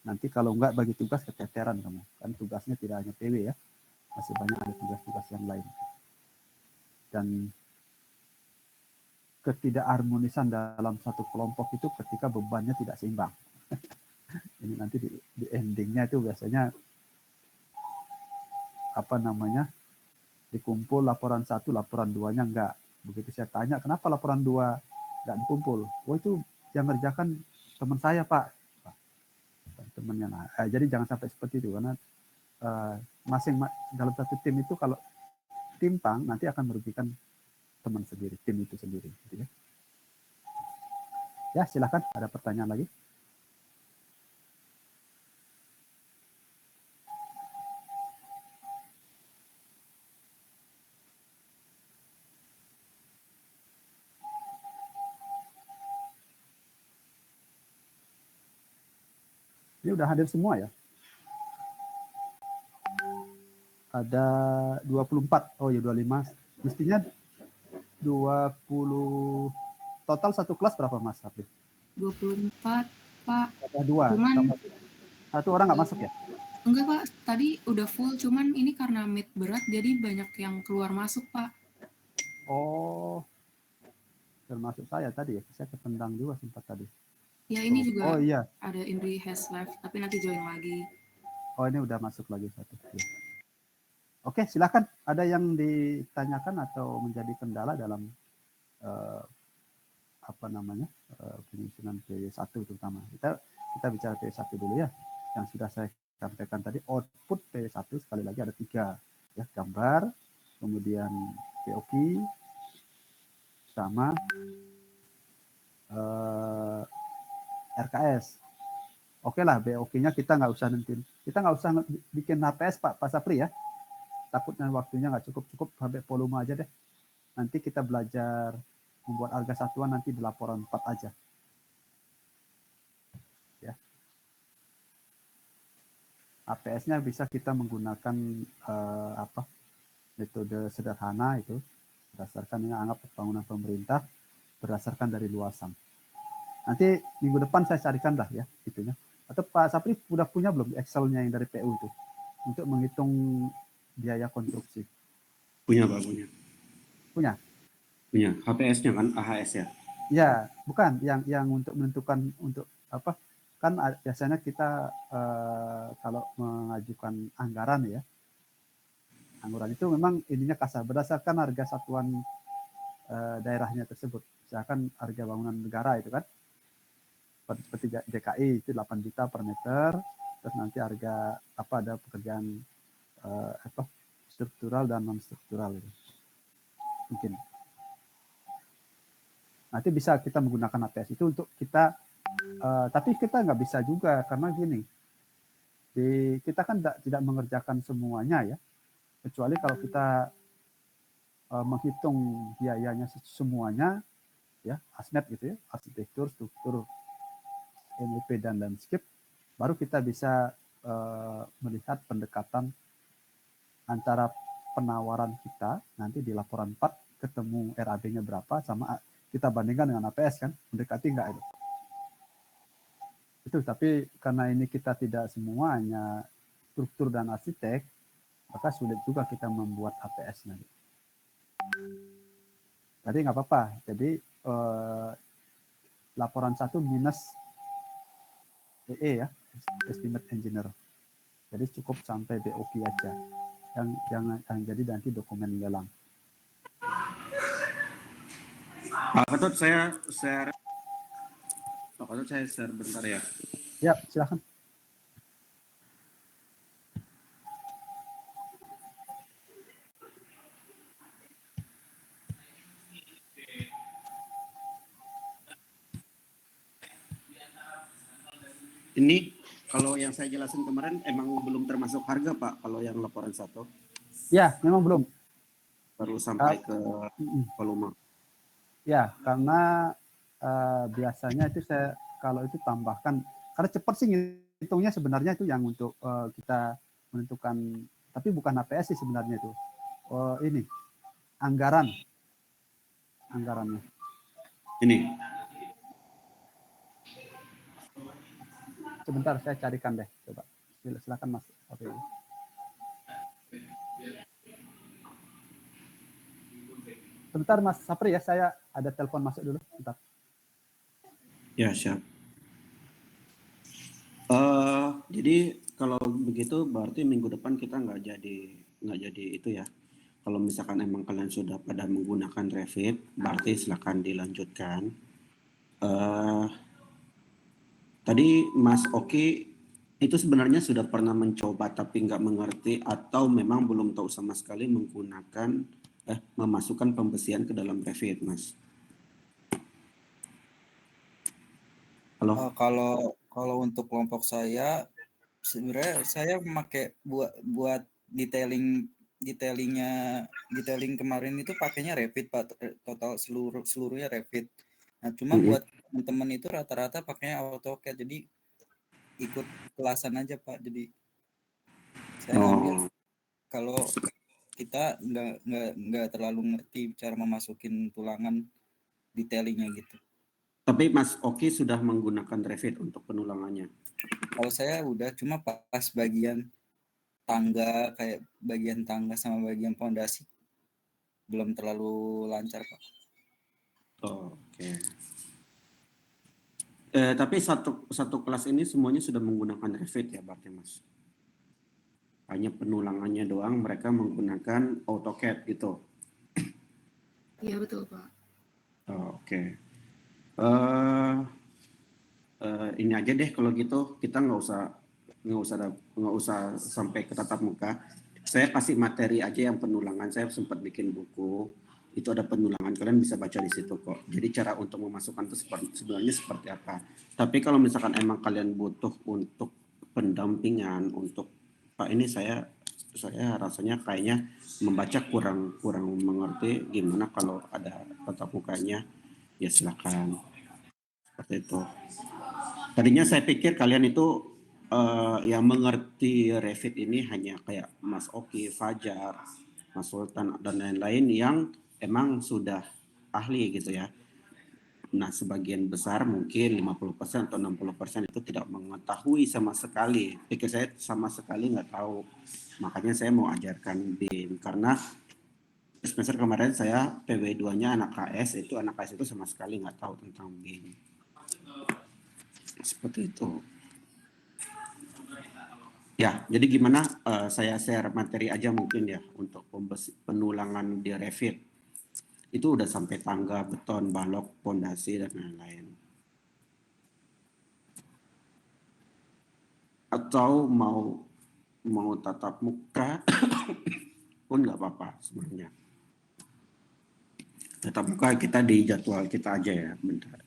Nanti kalau enggak bagi tugas keteteran kamu. Kan tugasnya tidak hanya PW ya. Masih banyak ada tugas-tugas yang lain. Dan ketidakharmonisan dalam satu kelompok itu ketika bebannya tidak seimbang. Ini nanti di endingnya itu biasanya dikumpul laporan 1, laporan 2-nya enggak. Begitu saya tanya kenapa laporan 2 enggak dikumpul, oh itu yang ngerjakan teman saya Pak, temannya. Nah, jadi jangan sampai seperti itu, karena dalam satu tim itu kalau timpang nanti akan merugikan teman sendiri, tim itu sendiri gitu ya. Ya silakan, ada pertanyaan lagi. Ini udah hadir semua ya. Ada 24. Oh ya 25. Mestinya 20 total satu kelas berapa Mas Hafid? 24 Pak. Ada 2. Cuman satu orang nggak masuk ya? Enggak Pak, tadi udah full, cuman ini karena meet berat jadi banyak yang keluar masuk Pak. Oh, termasuk saya tadi ya, saya ketendang juga sempat tadi. Ya ini juga iya. ada Indri has left, tapi nanti join lagi. Oh ini udah masuk lagi satu. Ya. Oke silakan, ada yang ditanyakan atau menjadi kendala dalam penyusunan P1 terutama. Kita bicara P1 dulu ya, yang sudah saya sampaikan tadi. Output P1 sekali lagi ada 3 ya, gambar, kemudian POV sama RKS. Oke lah, BOK-nya kita nggak usah nentuin, kita nggak usah bikin HPS Pak Sapri ya, takutnya waktunya nggak cukup sampai volume aja deh. Nanti kita belajar membuat harga satuan nanti di laporan 4 aja ya. HPS-nya bisa kita menggunakan metode sederhana itu, berdasarkan ini anggap bangunan pemerintah berdasarkan dari luasan. Nanti minggu depan saya carikan lah ya itunya. Atau Pak Sapri udah punya belum Excel-nya yang dari PU itu untuk menghitung biaya konstruksi? Punya Pak, punya. Punya? Punya. HPS-nya kan AHS ya? Ya, bukan yang untuk menentukan untuk kan biasanya kita kalau mengajukan anggaran ya, anggaran itu memang ininya kasar berdasarkan harga satuan daerahnya tersebut. Misalkan harga bangunan negara itu kan seperti DKI itu 8 juta per meter, terus nanti harga apa ada pekerjaan struktural dan non struktural itu. Mungkin nanti bisa kita menggunakan APS itu untuk kita tapi kita nggak bisa juga karena gini, kita kan tidak mengerjakan semuanya ya, kecuali kalau kita menghitung biayanya semuanya ya, ASMET gitu ya, arsitektur, struktur, MEP dan landscape, baru kita bisa melihat pendekatan antara penawaran kita nanti di laporan 4 ketemu RAB-nya berapa sama kita bandingkan dengan APS kan, mendekati nggak itu. Itu tapi karena ini kita tidak semuanya struktur dan arsitek, maka sulit juga kita membuat APS nanti. Jadi nggak apa-apa. Jadi laporan 1 minus EE ya, estimate engineer. Jadi cukup sampai BOQ aja. Yang jadi nanti dokumen lelang. Pak Ketut, saya share bentar ya. Ya, silakan. Ini kalau yang saya jelasin kemarin emang belum termasuk harga Pak, kalau yang laporan 1. Ya, memang belum. Baru sampai ke volume. Ya, karena biasanya itu saya kalau itu tambahkan, karena cepat sih ngitungnya sebenarnya itu yang untuk kita menentukan, tapi bukan APS sih sebenarnya itu. Ini anggarannya. Ini. Sebentar saya carikan deh, coba. Silakan Mas. Oke. Sebentar Mas Sapri ya, saya ada telepon masuk dulu. Bentar. Ya, siap. Jadi kalau begitu berarti minggu depan kita nggak jadi itu ya. Kalau misalkan emang kalian sudah pada menggunakan Revit, berarti silakan dilanjutkan. Tadi Mas Oki itu sebenarnya sudah pernah mencoba tapi nggak mengerti atau memang belum tahu sama sekali menggunakan memasukkan pembesian ke dalam Revit, Mas. Halo. Kalau untuk kelompok saya sebenarnya saya memakai buat detailing kemarin itu pakainya Revit Pak, total seluruhnya Revit. Nah, cuma buat teman-teman itu rata-rata pakainya AutoCAD, jadi ikut kelasan aja Pak. Jadi saya ngambil kalau kita nggak terlalu ngerti cara memasukin tulangan detailingnya gitu. Tapi Mas Oki sudah menggunakan Revit untuk penulangannya. Kalau saya udah, cuma pas bagian tangga, kayak bagian tangga sama bagian pondasi belum terlalu lancar Pak. Oke. Tapi satu kelas ini semuanya sudah menggunakan Revit ya berarti Mas? Hanya penulangannya doang mereka menggunakan AutoCAD gitu? Iya betul Pak. Oke. Ini aja deh kalau gitu, kita nggak usah sampai ke tatap muka. Saya kasih materi aja yang penulangan. Saya sempat bikin buku, itu ada penulangan, kalian bisa baca di situ kok. Jadi cara untuk memasukkan itu sebenarnya seperti apa. Tapi kalau misalkan emang kalian butuh untuk pendampingan, untuk Pak ini saya rasanya kayaknya membaca kurang mengerti gimana kalau ada tatap mukanya, ya silakan. Seperti itu. Tadinya saya pikir kalian itu yang mengerti Revit ini hanya kayak Mas Oki, Fajar, Mas Sultan, dan lain-lain yang emang sudah ahli gitu ya. Nah, sebagian besar mungkin 50% atau 60% itu tidak mengetahui sama sekali. Pikir saya sama sekali nggak tahu. Makanya saya mau ajarkan BIM. Karena semester kemarin saya PW2-nya anak KS itu sama sekali nggak tahu tentang BIM. Seperti itu. Ya, jadi gimana saya share materi aja mungkin ya untuk penulangan di Revit. Itu udah sampai tangga, beton, balok, pondasi dan lain-lain. Atau mau tatap muka pun nggak apa-apa sebenarnya. Tatap muka kita di jadwal kita aja ya, bentar.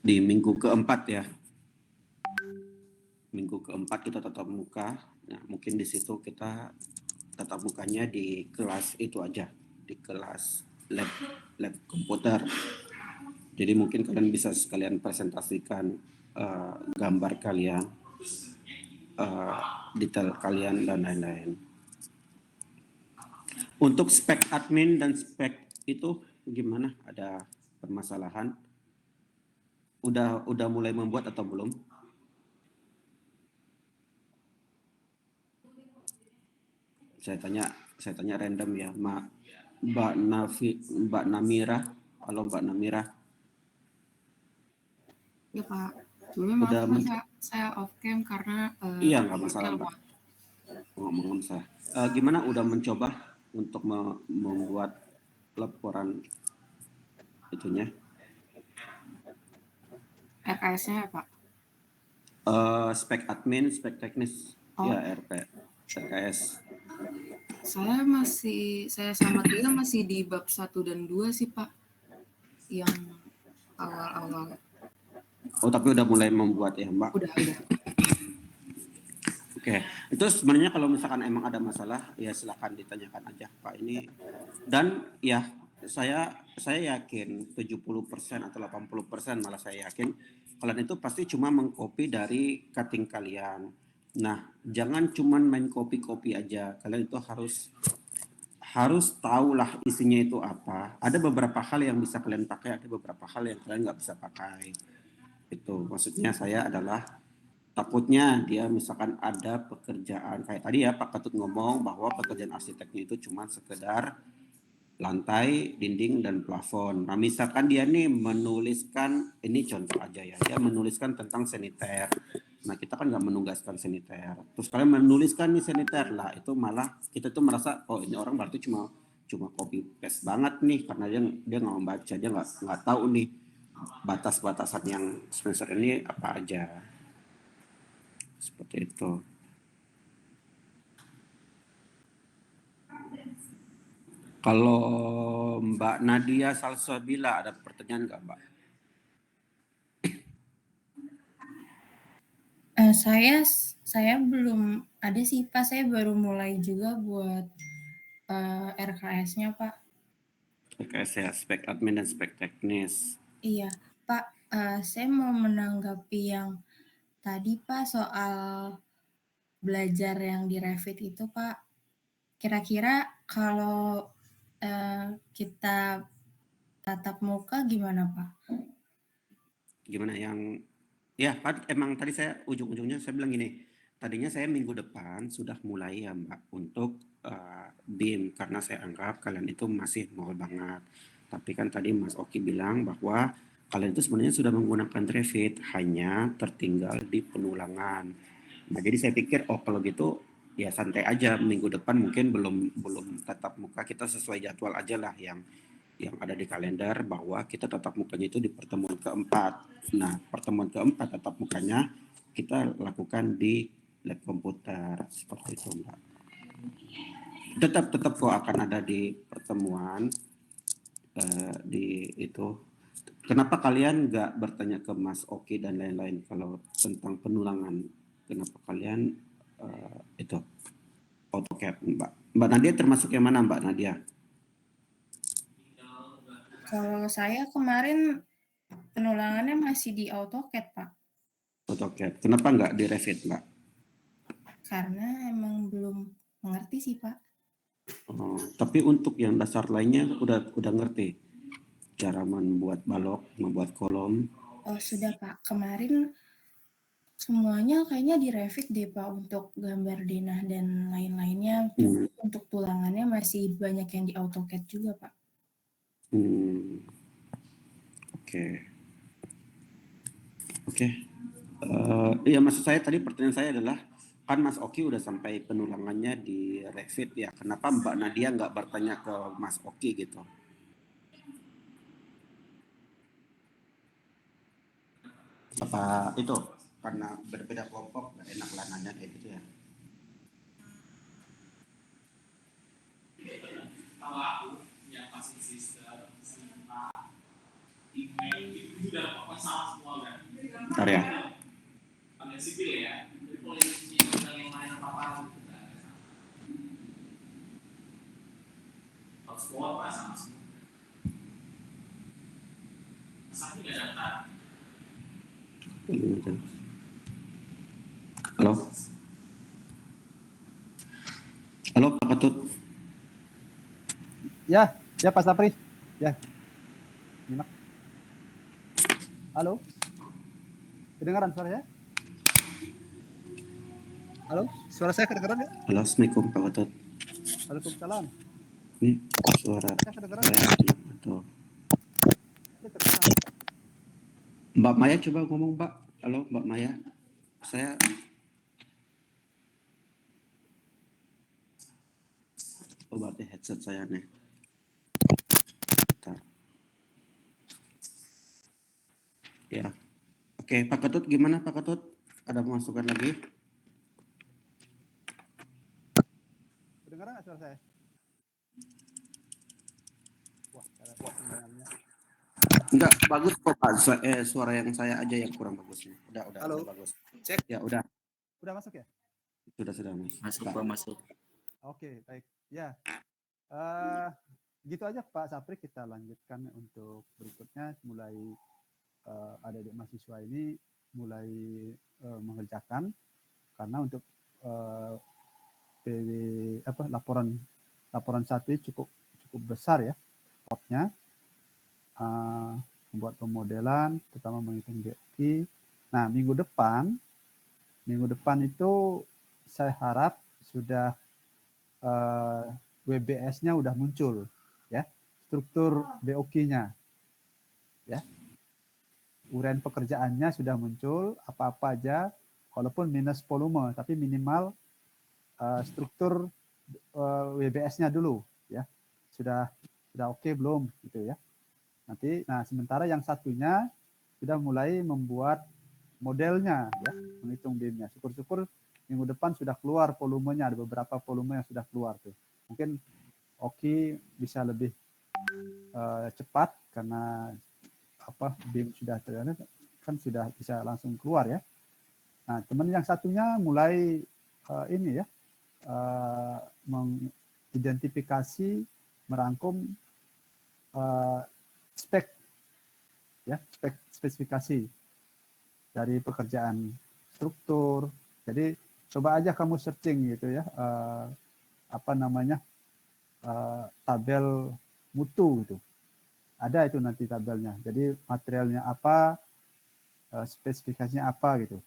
Di minggu keempat ya. Minggu keempat kita tatap muka. Nah, mungkin di situ kita tatap mukanya di kelas itu aja, di kelas lab komputer. Jadi mungkin kalian bisa sekalian presentasikan gambar kalian, detail kalian dan lain-lain. Untuk spek admin dan spek itu gimana? Ada permasalahan? Udah mulai membuat atau belum? Saya tanya random ya, Mbak Namira. Halo Mbak Namira. Ya Pak, sebelumnya Udah maaf Pak, saya off cam karena iya nggak masalah telepon. Mbak. Ngomong saya. Gimana udah mencoba untuk membuat laporan itunya? RKS-nya ya Pak? Spek admin, spek teknis, Oh. ya RKS. Saya sama dia masih di bab 1 dan 2 sih Pak, yang awal-awal. Oh tapi udah mulai membuat ya Mbak? Udah. Oke, itu sebenarnya kalau misalkan emang ada masalah ya silakan ditanyakan aja Pak ini. Dan ya saya yakin 70% atau 80% malah saya yakin kalian itu pasti cuma mengcopy dari cutting kalian. Nah, jangan cuma main copy aja. Kalian itu harus tahulah isinya itu apa. Ada beberapa hal yang bisa kalian pakai, ada beberapa hal yang kalian nggak bisa pakai. Itu maksudnya saya adalah takutnya dia misalkan ada pekerjaan kayak tadi ya Pak Ketut ngomong bahwa pekerjaan arsiteknya itu cuma sekedar lantai, dinding, dan plafon. Nah misalkan dia nih menuliskan, ini contoh aja ya, dia menuliskan tentang saniter. Nah kita kan nggak menugaskan saniter. Terus kalian menuliskan nih saniter lah, itu malah kita tuh merasa oh ini orang berarti cuma copy paste banget nih karena dia nggak membaca, dia nggak tahu nih batas-batasan yang semester ini apa aja. Seperti itu. Kalau Mbak Nadia Salsabila ada pertanyaan nggak Mbak? Saya belum ada sih Pak, saya baru mulai juga buat RKS-nya Pak. RKS ya, spek admin dan spek teknis. Iya Pak, saya mau menanggapi yang tadi Pak soal belajar yang di Revit itu Pak. Kira-kira kalau kita tatap muka gimana Pak? Gimana yang ya emang tadi saya ujung-ujungnya saya bilang gini, tadinya saya minggu depan sudah mulai ya Mbak untuk BIM karena saya anggap kalian itu masih nol banget. Tapi kan tadi Mas Oki bilang bahwa kalian itu sebenarnya sudah menggunakan Revit, hanya tertinggal di penulangan. Nah jadi saya pikir oh kalau gitu ya santai aja, minggu depan mungkin belum tatap muka, kita sesuai jadwal aja lah yang ada di kalender bahwa kita tatap mukanya itu di pertemuan keempat. Nah, pertemuan keempat tatap mukanya kita lakukan di lab komputer seperti itu, Mbak. Tetap kok akan ada di pertemuan di itu. Kenapa kalian nggak bertanya ke Mas Oki dan lain-lain kalau tentang penulangan? Kenapa kalian itu AutoCAD, Mbak? Mbak Nadia termasuk yang mana, Mbak Nadia? Kalau saya kemarin penulangannya masih di AutoCAD, Pak. AutoCAD. Kenapa nggak di Revit, Mbak? Karena emang belum mengerti sih, Pak. Oh, tapi untuk yang dasar lainnya udah ngerti cara membuat balok, membuat kolom. Oh, sudah, Pak. Kemarin Semuanya kayaknya di Revit deh Pak untuk gambar denah dan lain-lainnya. Cuma untuk tulangannya masih banyak yang di AutoCAD juga Pak. Oke. Oke. Iya, maksud saya tadi pertanyaan saya adalah, kan Mas Oki udah sampai penulangannya di Revit ya, kenapa Mbak Nadia nggak bertanya ke Mas Oki gitu? Apa itu karena berbeda kelompok nggak enak lah nanya kayak gitu ya? Kalau aku yang masih sistem email itu sudah sama semua kan. Bentar ya. Ada sipil ya. Jadi polisi dan yang lain apa-apa gitu kan. Kalau semua apa sama semua. Satu nggak daftar. Halo. Halo Pak Ketut. Ya Pak Sapri. Ya. Nyimak. Halo. Kedengaran suaranya? Halo, suara saya kedengaran ya? Halo, Assalamualaikum Pak Ketut. Waalaikumsalam. Ini suara Saya kedengaran. saya betul. Ya, kedengaran. Mbak Maya coba ngomong Mbak. Halo Mbak Maya. Saya berarti headset saya nih. Bentar. Ya. Oke, Pak Ketut gimana Pak Ketut? Ada masukan lagi? Kedengaran nggak suara saya? Wah, sinyalnya. Enggak, bagus kok Pak. Suara yang saya aja yang kurang bagus. Udah Halo. udah bagus. Cek. Ya, udah. Udah masuk ya? Sudah Mas. Masuk Pak. Pak, masuk. Oke, baik. Ya. Gitu aja Pak Sapri, kita lanjutkan untuk berikutnya. Mulai adik-adik mahasiswa ini mulai mengerjakan, karena untuk laporan 1 cukup besar ya potnya, membuat pemodelan, terutama menghitung DOI. Nah, minggu depan itu saya harap sudah WBS-nya udah muncul ya, struktur BOQ-nya ya, uraian pekerjaannya sudah muncul, apa-apa aja, walaupun minus volume, tapi minimal struktur WBS-nya dulu ya, sudah oke belum gitu ya. Nanti, nah sementara yang satunya sudah mulai membuat modelnya ya, menghitung BIM-nya. Syukur-syukur minggu depan sudah keluar volumenya, ada beberapa volume yang sudah keluar tuh. Mungkin Oki bisa lebih cepat karena BIM sudah terlihat, kan sudah bisa langsung keluar ya. Nah, teman yang satunya mulai ini ya, mengidentifikasi, merangkum spesifikasi dari pekerjaan struktur. Jadi coba aja kamu searching gitu ya, tabel mutu gitu. Ada itu nanti tabelnya. Jadi materialnya apa, spesifikasinya apa gitu.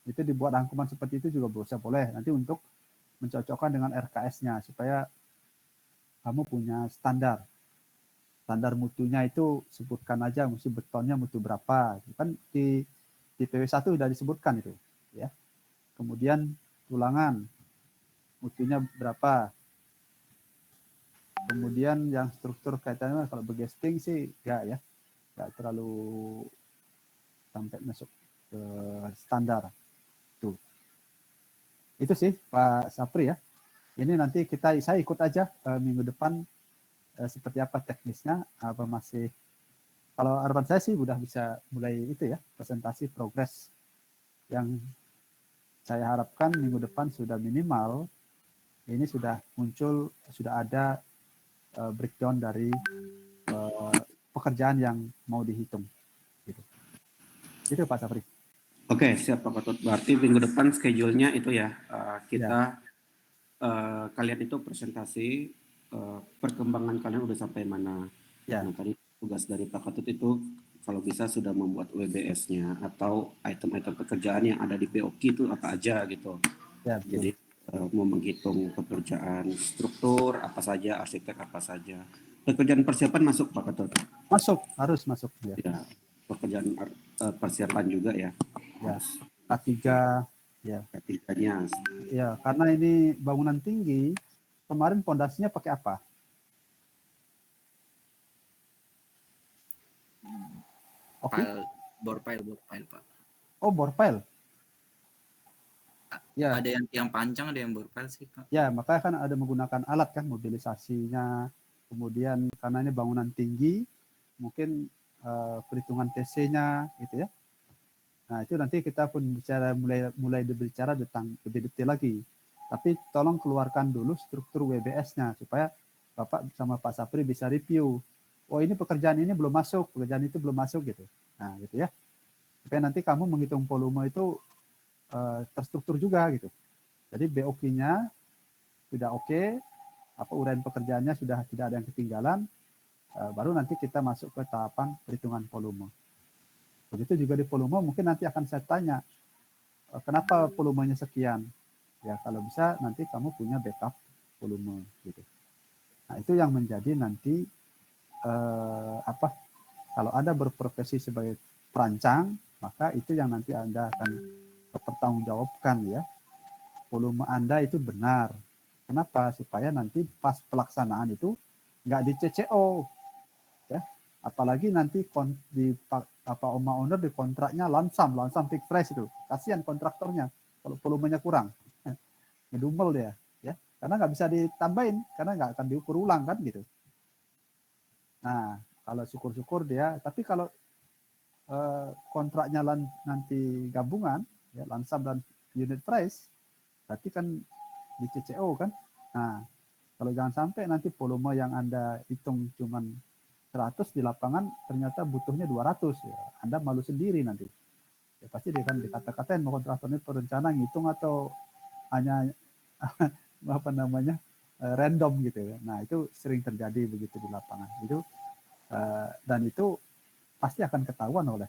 Itu dibuat rangkuman seperti itu juga bisa boleh. Nanti untuk mencocokkan dengan RKS-nya supaya kamu punya standar. Standar mutunya itu sebutkan aja, mesti betonnya mutu berapa. Kan di PW1 sudah disebutkan itu. Ya. Kemudian tulangan, mutunya berapa. Kemudian yang struktur kaitannya kalau bergesting sih enggak ya. Enggak terlalu sampai masuk ke standar. Tuh. Itu sih Pak Sapri ya. Ini nanti saya ikut aja minggu depan seperti apa teknisnya, apa masih, kalau harapan saya sih udah bisa mulai itu ya, presentasi progres yang saya harapkan minggu depan sudah minimal, ini sudah muncul, sudah ada breakdown dari pekerjaan yang mau dihitung. Gitu. Itu Pak Sapri. Oke, siap Pak Ketut. Berarti minggu depan schedule-nya itu ya, kita kalian itu presentasi perkembangan kalian udah sampai mana. Ya. Nah, tadi tugas dari Pak Ketut itu kalau bisa sudah membuat WBS-nya atau item-item pekerjaan yang ada di BOQ itu apa aja gitu. Ya, betul. Jadi mau menghitung pekerjaan struktur apa saja, arsitek apa saja. Pekerjaan persiapan masuk Pak Ketut? Masuk, harus masuk ya. Ya, pekerjaan persiapan juga ya. Ya, Harus. K3 ya. Ketiganya. Ya, karena ini bangunan tinggi, kemarin pondasinya pakai apa? Oke. Bor pile Pak. Oh, bor pile. Ya. Ada yang tiang panjang, ada yang bor pile sih Pak. Ya, makanya kan ada menggunakan alat kan, mobilisasinya. Kemudian karena ini bangunan tinggi, mungkin perhitungan TC-nya gitu ya. Nah, itu nanti kita pun mulai berbicara tentang lebih detail lagi. Tapi tolong keluarkan dulu struktur WBS-nya supaya Bapak sama Pak Sapri bisa review. Oh, ini pekerjaan ini belum masuk, pekerjaan itu belum masuk gitu. Nah, gitu ya. Supaya nanti kamu menghitung volume itu terstruktur juga gitu. Jadi BOQ-nya sudah oke, apa uraian pekerjaannya sudah tidak ada yang ketinggalan, baru nanti kita masuk ke tahapan perhitungan volume. Begitu juga di volume, mungkin nanti akan saya tanya, kenapa volumenya sekian? Ya kalau bisa nanti kamu punya backup volume gitu. Nah itu yang menjadi nanti kalau Anda berprofesi sebagai perancang, maka itu yang nanti Anda akan pertanggungjawabkan ya. Volume Anda itu benar. Kenapa? Supaya nanti pas pelaksanaan itu nggak di CCO. Ya. Apalagi nanti di owner di kontraknya lansam fixed price itu. Kasihan kontraktornya kalau volumenya kurang. Ngedumel dia. Ya. Karena nggak bisa ditambahin, karena nggak akan diukur ulang kan gitu. Nah, kalau syukur-syukur dia, tapi kalau kontraknya nanti gabungan, ya, lansam dan unit price, berarti kan di CCO kan. Nah, kalau jangan sampai nanti volume yang Anda hitung cuman 100 di lapangan ternyata butuhnya 200 ya. Anda malu sendiri nanti. Ya, pasti dia kan dikata-katain mau kontraktor ini perencana ngitung atau hanya random gitu ya. Nah, itu sering terjadi begitu di lapangan. Itu dan itu pasti akan ketahuan oleh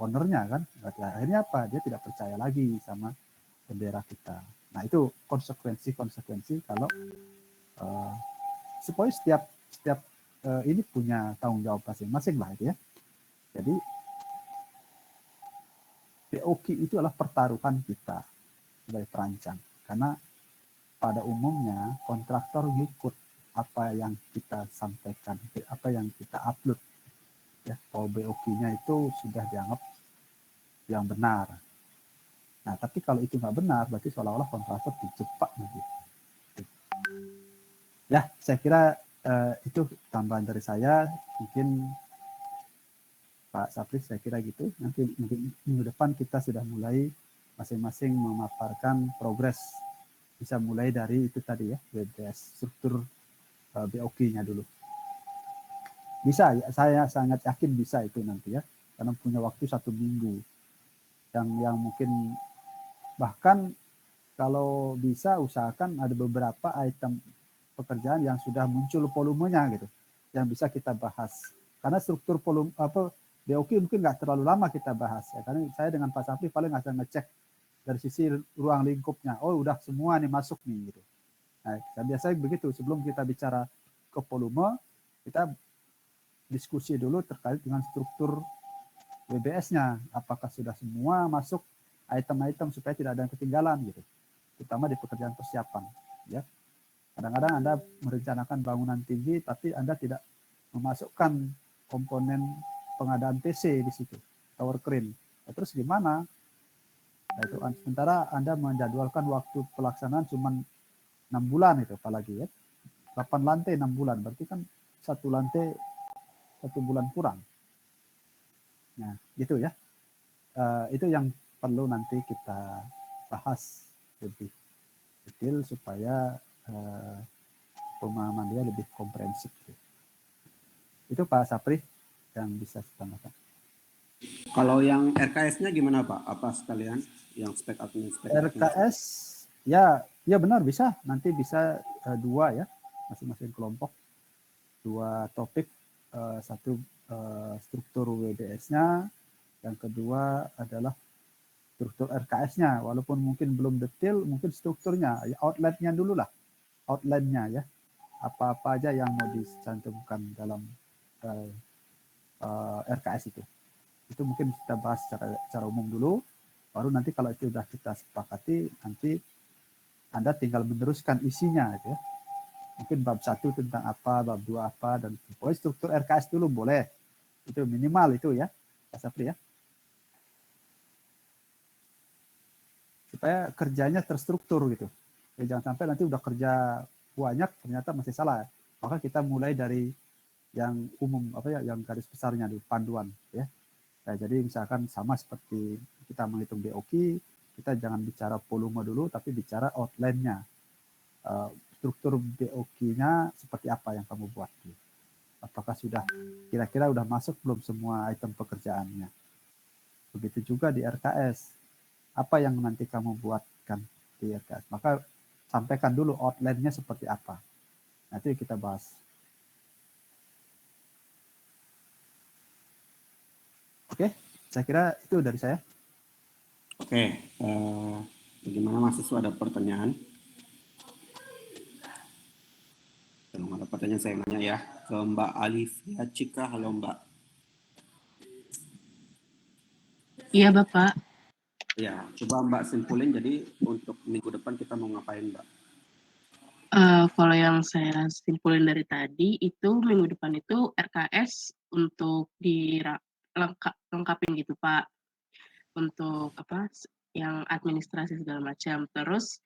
ownernya kan. Akhirnya apa? Dia tidak percaya lagi sama bendera kita. Nah itu konsekuensi kalau supaya setiap ini punya tanggung jawab masing-masing lah itu ya. Jadi BOQ itu adalah pertaruhan kita sebagai perancang karena pada umumnya kontraktor ngikut apa yang kita sampaikan, apa yang kita upload ya. Kalau BOQ-nya itu sudah dianggap yang benar. Nah, tapi kalau itu nggak benar, berarti seolah-olah kontraktor dijebak nanti. Ya, saya kira itu tambahan dari saya. Mungkin Pak Sapri, saya kira gitu. Nanti mungkin minggu depan kita sudah mulai masing-masing memaparkan progres. Bisa mulai dari itu tadi ya, WBS, struktur BOQ-nya dulu. Bisa, ya, saya sangat yakin bisa itu nanti ya, karena punya waktu 1 minggu. Yang mungkin bahkan kalau bisa usahakan ada beberapa item pekerjaan yang sudah muncul volumenya gitu, yang bisa kita bahas. Karena struktur volume BOQ mungkin nggak terlalu lama kita bahas ya, karena saya dengan Pak Sapri paling akan ngecek dari sisi ruang lingkupnya. Oh udah semua nih masuk nih gitu. Nah biasanya begitu, sebelum kita bicara ke volume, kita diskusi dulu terkait dengan struktur WBS-nya, apakah sudah semua masuk item-item supaya tidak ada yang ketinggalan gitu, terutama di pekerjaan persiapan ya. Kadang-kadang Anda merencanakan bangunan tinggi tapi Anda tidak memasukkan komponen pengadaan TC di situ, tower crane. Nah, terus gimana? Nah, itu sementara Anda menjadwalkan waktu pelaksanaan cuma 6 bulan itu, apalagi ya 8 lantai 6 bulan, berarti kan 1 lantai 1 bulan kurang. Nah, gitu ya. Itu yang perlu nanti kita bahas lebih detail supaya pemahaman dia lebih komprehensif. Itu Pak Sapri yang bisa saya tambahkan. Kalau yang RKS-nya gimana Pak? Apa sekalian yang spek admin spek RKS ya benar bisa, nanti bisa 2 ya, masing-masing kelompok 2 topik, 1 struktur WBS-nya, yang kedua adalah struktur RKS-nya, walaupun mungkin belum detail, mungkin strukturnya, ya outline-nya dulu lah, outline-nya ya, apa-apa aja yang mau dicantumkan dalam RKS itu mungkin kita bahas secara umum dulu, baru nanti kalau itu sudah kita sepakati, nanti Anda tinggal meneruskan isinya gitu ya. Mungkin bab 1 tentang apa, bab 2 apa, dan pokoknya struktur RKS dulu boleh. Itu minimal itu ya, Pak Sapri ya. Supaya kerjanya terstruktur gitu. Ya, jangan sampai nanti udah kerja banyak ternyata masih salah. Maka kita mulai dari yang umum yang garis besarnya di panduan ya. Nah, jadi misalkan sama seperti kita menghitung BOQ, kita jangan bicara volume dulu tapi bicara outline-nya. Struktur BOQ-nya seperti apa yang kamu buat. Apakah sudah kira-kira udah masuk belum semua item pekerjaannya. Begitu juga di RKS. Apa yang nanti kamu buatkan di RKS. Maka sampaikan dulu outline-nya seperti apa. Nanti kita bahas. Oke, saya kira itu dari saya. Oke, bagaimana mahasiswa ada pertanyaan? Kalau ada pertanyaan saya nanya ya ke Mbak Alifia Cika. Halo Mbak. Iya Bapak. Ya, coba Mbak simpulin. Jadi untuk minggu depan kita mau ngapain Mbak? Kalau yang saya simpulin dari tadi itu minggu depan itu RKS untuk dilengkapin gitu Pak, untuk yang administrasi segala macam. Terus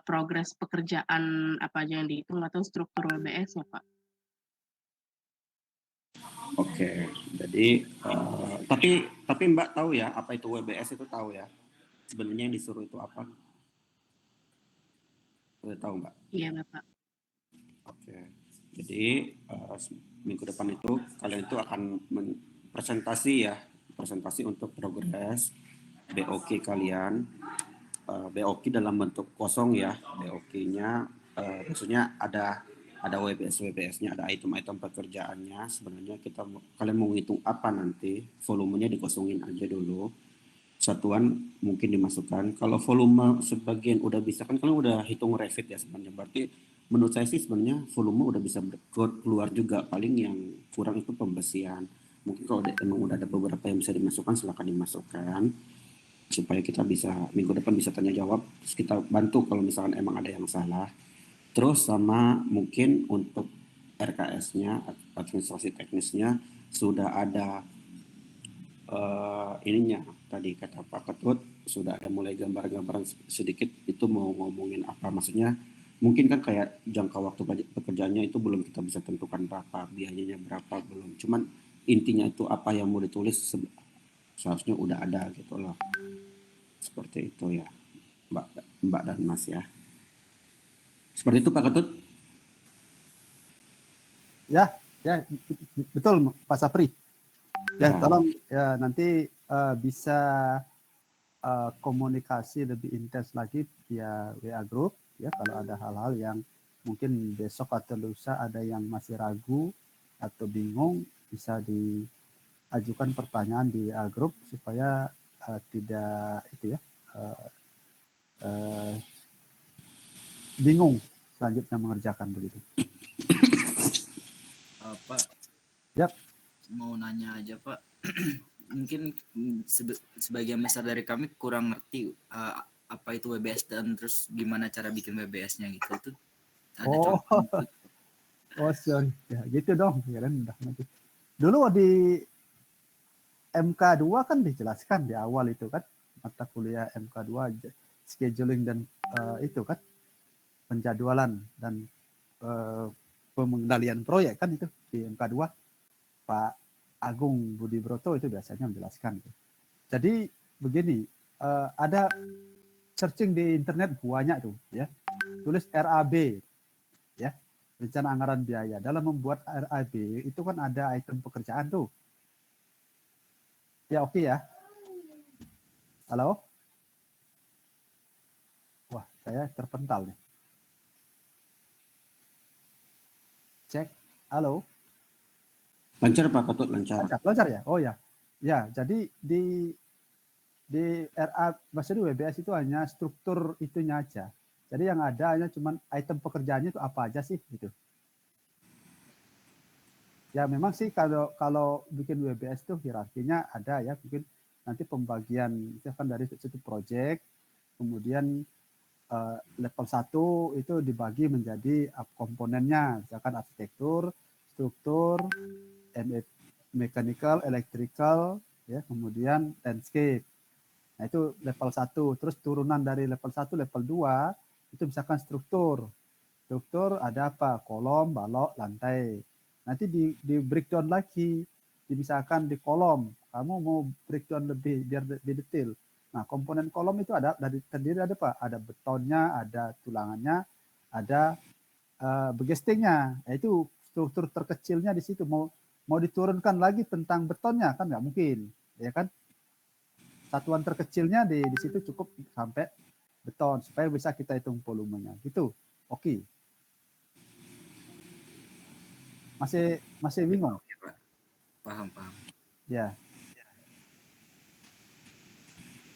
progres pekerjaan apa aja yang dihitung atau struktur WBS ya Pak. Oke, jadi tapi Mbak tahu ya apa itu WBS itu tahu ya? Sebenarnya yang disuruh itu apa? Udah tahu Mbak? Iya Bapak. Oke, jadi minggu depan itu kalian itu akan presentasi untuk progres BOQ kalian. BOQ dalam bentuk kosong ya, BOQ-nya maksudnya ada WBS-nya, ada item-item pekerjaannya. Sebenarnya kalian mau ngitung apa nanti, volumenya dikosongin aja dulu. Satuan mungkin dimasukkan. Kalau volume sebagian udah bisa, kan kalian udah hitung Revit ya sebenarnya. Berarti menurut saya sih sebenarnya volume udah bisa keluar juga. Paling yang kurang itu pembesian. Mungkin kalau emang udah ada beberapa yang bisa dimasukkan, silakan dimasukkan. Supaya kita bisa, minggu depan bisa tanya jawab. Terus kita bantu kalau misalkan emang ada yang salah. Terus sama mungkin untuk RKS-nya, administrasi teknisnya, sudah ada ininya tadi kata Pak Ketut, sudah ada mulai gambar-gambaran sedikit. Itu mau ngomongin apa, maksudnya mungkin kan kayak jangka waktu pekerjaannya itu belum kita bisa tentukan berapa, biayanya berapa belum, cuman intinya itu apa yang mau ditulis seharusnya udah ada gitu loh. Seperti itu ya Mbak dan Mas ya. Seperti itu Pak Ketut. Ya, betul Pak Sapri. Ya, tolong ya nanti bisa komunikasi lebih intens lagi via WA Group ya, kalau ada hal-hal yang mungkin besok atau lusa ada yang masih ragu atau bingung, bisa diajukan pertanyaan di WA Group supaya tidak bingung selanjutnya mengerjakan begitu. Pak. Yap. Mau nanya aja Pak. Mungkin sebagian besar dari kami kurang ngerti apa itu WBS dan terus gimana cara bikin WBS-nya gitu. Itu ada contoh. Oh sorry, ya gitu dong. Ya kan udah nanti. Dulu di MK2 kan dijelaskan di awal itu kan, mata kuliah MK2 scheduling dan itu kan penjadwalan dan pengendalian proyek kan itu di MK2. Pak Agung Budi Broto itu biasanya menjelaskan. Jadi begini, ada searching di internet banyak tuh ya, tulis RAB ya, rencana anggaran biaya. Dalam membuat RAB itu kan ada item pekerjaan tuh. Ya oke ya. Halo? Wah, saya terpental nih. Cek. Halo? Lancar Pak Ketut, lancar. Lancar ya? Oh ya. Ya, jadi di RA, maksudnya WBS itu hanya struktur itunya aja. Jadi yang ada hanya cuman item pekerjaannya itu apa aja sih gitu. Ya memang sih kalau bikin WBS itu hierarkinya ada ya, mungkin nanti pembagian misalkan dari satu project, kemudian level 1 itu dibagi menjadi komponennya, misalkan arsitektur, struktur, mechanical, electrical, ya, kemudian landscape. Nah, itu level 1. Terus turunan dari level 1, level 2, itu misalkan struktur. Struktur ada apa? Kolom, balok, lantai. Nanti di breakdown lagi. Misalkan di kolom, kamu mau breakdown biar lebih detail. Nah, komponen kolom itu terdiri ada apa? Ada betonnya, ada tulangannya, ada begestingnya. Nah, itu struktur terkecilnya di situ. Mau diturunkan lagi tentang betonnya kan nggak mungkin, ya kan? Satuan terkecilnya di situ cukup sampai beton supaya bisa kita hitung volumenya gitu. Oke. Masih bingung? Paham. Ya.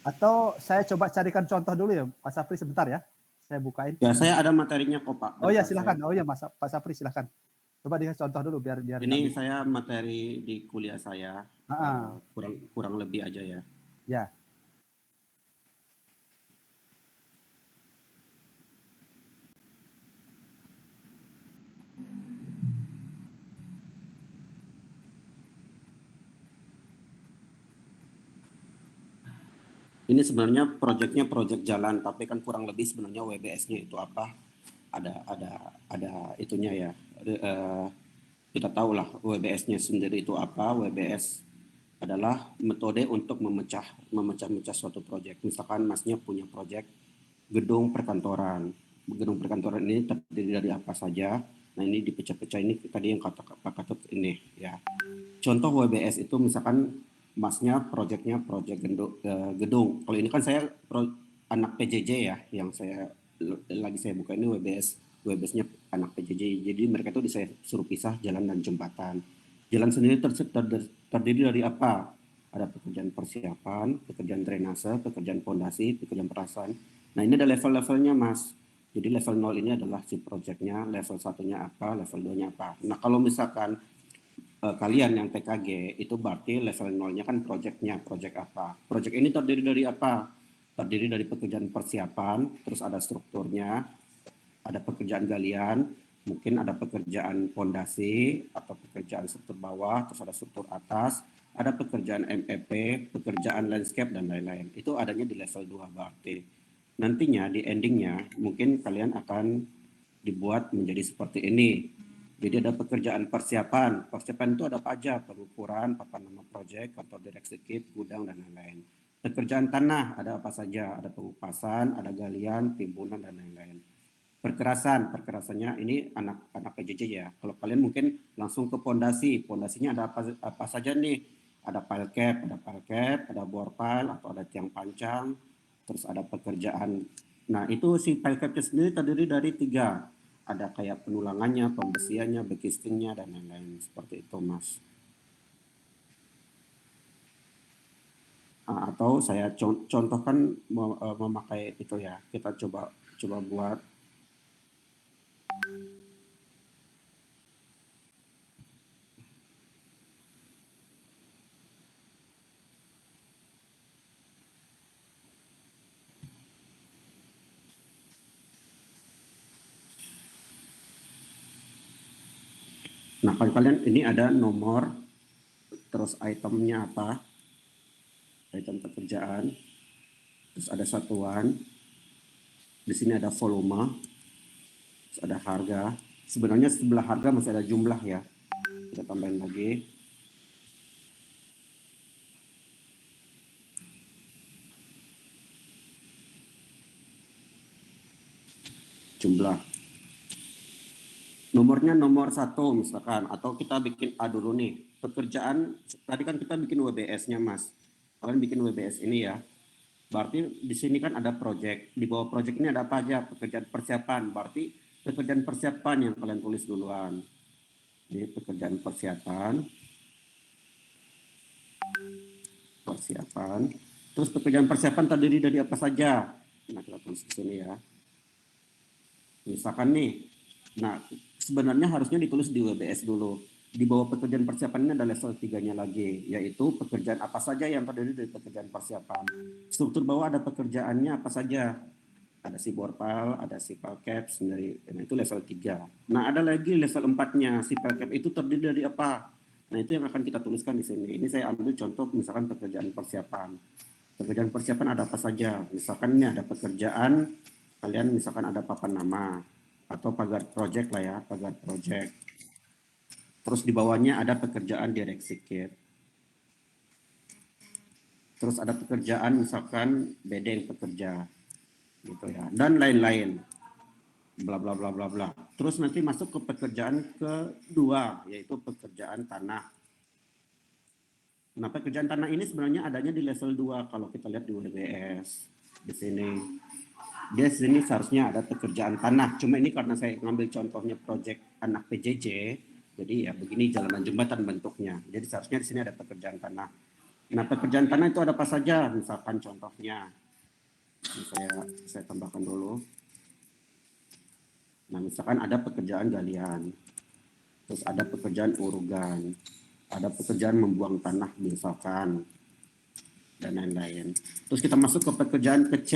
Atau saya coba carikan contoh dulu ya, Pak Sapri sebentar ya. Saya bukain. Ya, saya ada materinya kok Pak. Oh ya, silakan. Oh ya, Pak Sapri silakan. Coba dikasih contoh dulu biar ini saya materi di kuliah saya. Kurang lebih aja ya. Ya. Ini sebenarnya proyeknya proyek jalan, tapi kan kurang lebih sebenarnya WBS-nya itu apa? Ada itunya ya. Kita tahu lah WBS-nya sendiri itu apa. WBS adalah metode untuk memecah suatu proyek. Misalkan Masnya punya proyek gedung perkantoran. Gedung perkantoran ini terdiri dari apa saja. Nah, ini dipecah-pecah, ini tadi yang kata Pak Ketut ini ya. Contoh WBS itu misalkan Masnya proyeknya proyek gedung. Kalau ini kan saya anak PJJ ya, yang saya buka ini WBS-nya anak PJJ. Jadi mereka itu saya suruh pisah jalan dan jembatan. Jalan sendiri terdiri dari apa? Ada pekerjaan persiapan, pekerjaan drainase, pekerjaan pondasi, pekerjaan perasan. Nah, ini ada level-levelnya, Mas. Jadi level 0 ini adalah si proyeknya, level 1-nya apa, level 2-nya apa. Nah, kalau misalkan kalian yang TKG itu berarti level 0-nya kan proyek apa. Proyek ini terdiri dari apa? Terdiri dari pekerjaan persiapan, terus ada strukturnya, ada pekerjaan galian, mungkin ada pekerjaan pondasi atau pekerjaan struktur bawah, terus ada struktur atas, ada pekerjaan MEP, pekerjaan landscape dan lain-lain. Itu adanya di level 2 berarti. Nantinya di endingnya mungkin kalian akan dibuat menjadi seperti ini. Jadi ada pekerjaan persiapan. Persiapan itu ada apa aja? Pengukuran, papan nama proyek, kantor direksi kit, gudang, dan lain-lain. Pekerjaan tanah ada apa saja? Ada pengupasan, ada galian, timbunan, dan lain-lain. Perkerasannya ini anak PJJ ya. Kalau kalian mungkin langsung ke pondasi. Pondasinya ada apa saja nih? Ada pile cap, ada bore pile atau ada tiang pancang. Terus ada pekerjaan. Nah, itu si pile cap-nya sendiri terdiri dari 3. Ada kayak penulangannya, pembesiannya, bekistingnya, dan lain-lain. Seperti itu, Mas. Atau saya contohkan memakai itu ya. Kita coba buat. Nah, kalian ini ada nomor, terus itemnya apa, item pekerjaan, terus ada satuan, di sini ada volume, terus ada harga. Sebenarnya sebelah harga masih ada jumlah ya, kita tambahin lagi. Jumlah. Nomornya nomor 1 misalkan, atau kita bikin A dulu nih. Pekerjaan, tadi kan kita bikin WBS-nya, Mas. Kalian bikin WBS ini ya. Berarti di sini kan ada project. Di bawah project ini ada apa aja? Pekerjaan persiapan. Berarti pekerjaan persiapan yang kalian tulis duluan. Jadi pekerjaan persiapan. persiapan. Terus pekerjaan persiapan terdiri dari apa saja? Nah, kita tulis di sini ya. Misalkan nih, nah sebenarnya harusnya ditulis di WBS dulu. Di bawah pekerjaan persiapan ini ada level 3-nya lagi, yaitu pekerjaan apa saja yang terdiri dari pekerjaan persiapan. Struktur bawah ada pekerjaannya apa saja. Ada si borpal, ada si palcap sendiri, nah itu level 3. Nah ada lagi level 4-nya, si palcap itu terdiri dari apa? Nah itu yang akan kita tuliskan di sini. Ini saya ambil contoh misalkan pekerjaan persiapan. Pekerjaan persiapan ada apa saja? Misalkan ini ada pekerjaan, kalian misalkan ada papan nama, atau pagar project lah ya, pagar project. Terus di bawahnya ada pekerjaan direksi kit. Terus ada pekerjaan misalkan bedeng pekerja. Gitu ya. Dan lain-lain. Bla bla bla bla bla. Terus nanti masuk ke pekerjaan kedua, yaitu pekerjaan tanah. Nah, pekerjaan tanah ini sebenarnya adanya di level 2 kalau kita lihat di WBS. Di sini. Di sini seharusnya ada pekerjaan tanah. Cuma ini karena saya ngambil contohnya proyek anak PJJ, jadi ya begini jalanan jembatan bentuknya. Jadi seharusnya di sini ada pekerjaan tanah. Nah, pekerjaan tanah itu ada apa saja? Misalkan contohnya. Ini saya tambahkan dulu. Nah, misalkan ada pekerjaan galian. Terus ada pekerjaan urugan. Ada pekerjaan membuang tanah misalkan. Dan lain-lain. Terus kita masuk ke pekerjaan ke C.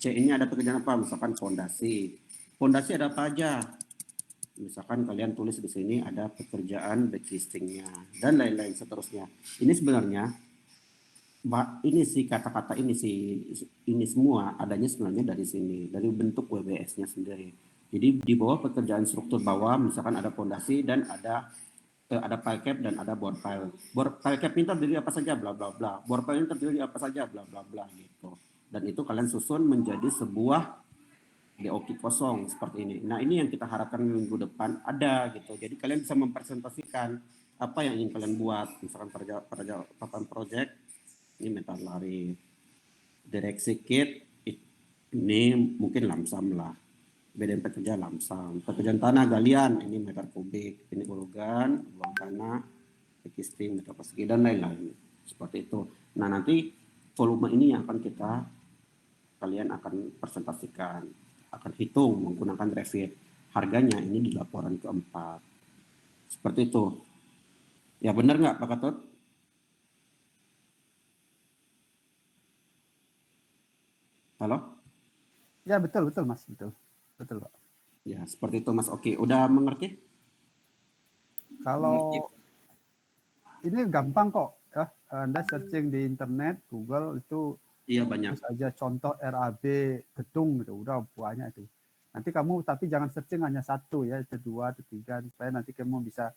C ini ada pekerjaan apa? Misalkan fondasi. Fondasi ada apa aja? Misalkan kalian tulis di sini ada pekerjaan backlistingnya dan lain-lain seterusnya. Ini sebenarnya ini sih kata-kata ini semua adanya sebenarnya dari sini, dari bentuk WBS-nya sendiri. Jadi di bawah pekerjaan struktur bawah misalkan ada fondasi dan ada palcap dan ada board file. Board palcap ini terdiri apa saja bla bla bla. Board file ini terdiri apa saja bla bla bla gitu. Dan itu kalian susun menjadi sebuah DOQ kosong seperti ini. Nah, ini yang kita harapkan minggu depan ada gitu. Jadi kalian bisa mempresentasikan apa yang ingin kalian buat. Misalkan pada papan project ini metal lari. Direksi kit ini mungkin lamsam lah. Bedeng pekerja lamsam. Pekerjaan tanah galian ini meter kubik. Ini urugan, buang tanah, existing, meter persegi dan lain-lain. Seperti itu. Nah, nanti volume ini yang akan kalian akan presentasikan, akan hitung menggunakan Revit. Harganya ini di laporan keempat. Seperti itu. Ya benar nggak Pak Ketut? Halo? Ya betul Mas, betul Pak. Ya seperti itu Mas. Oke, udah mengerti? Kalau ini gampang kok ya. Anda searching di internet, Google itu iya banyak. Terus aja contoh RAB gedung gitu, udah banyak itu. Nanti kamu tapi jangan searching hanya satu ya, itu 2 atau 3 supaya nanti kamu bisa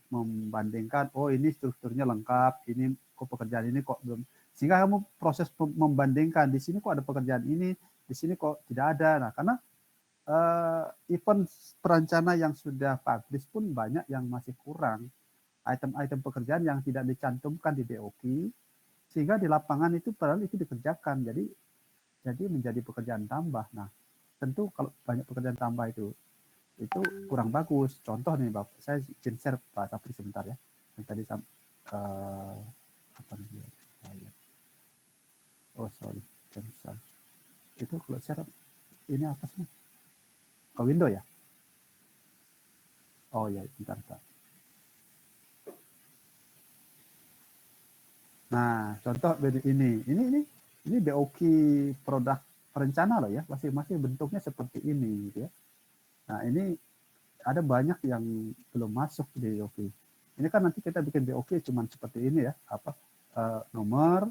membandingkan. Oh ini strukturnya lengkap, ini kok pekerjaan ini kok belum. Sehingga kamu proses membandingkan di sini kok ada pekerjaan ini, di sini kok tidak ada. Nah karena event perencana yang sudah publish pun banyak yang masih kurang. Item-item pekerjaan yang tidak dicantumkan di DOQ, sehingga di lapangan itu padahal itu dikerjakan, jadi menjadi pekerjaan tambah. Nah tentu kalau banyak pekerjaan tambah itu kurang bagus. Contoh nih Bapak, saya izin share Pak Sapri sebentar ya, yang tadi apa namanya, sorry cancel itu kalau share ini apa sih, ke window ya, oh ya bentar Pak. Nah, contoh ini DOQ produk perencana loh ya, masih bentuknya seperti ini gitu ya. Nah, ini ada banyak yang belum masuk di DOQ. Ini kan nanti kita bikin DOQ cuman seperti ini ya, nomor,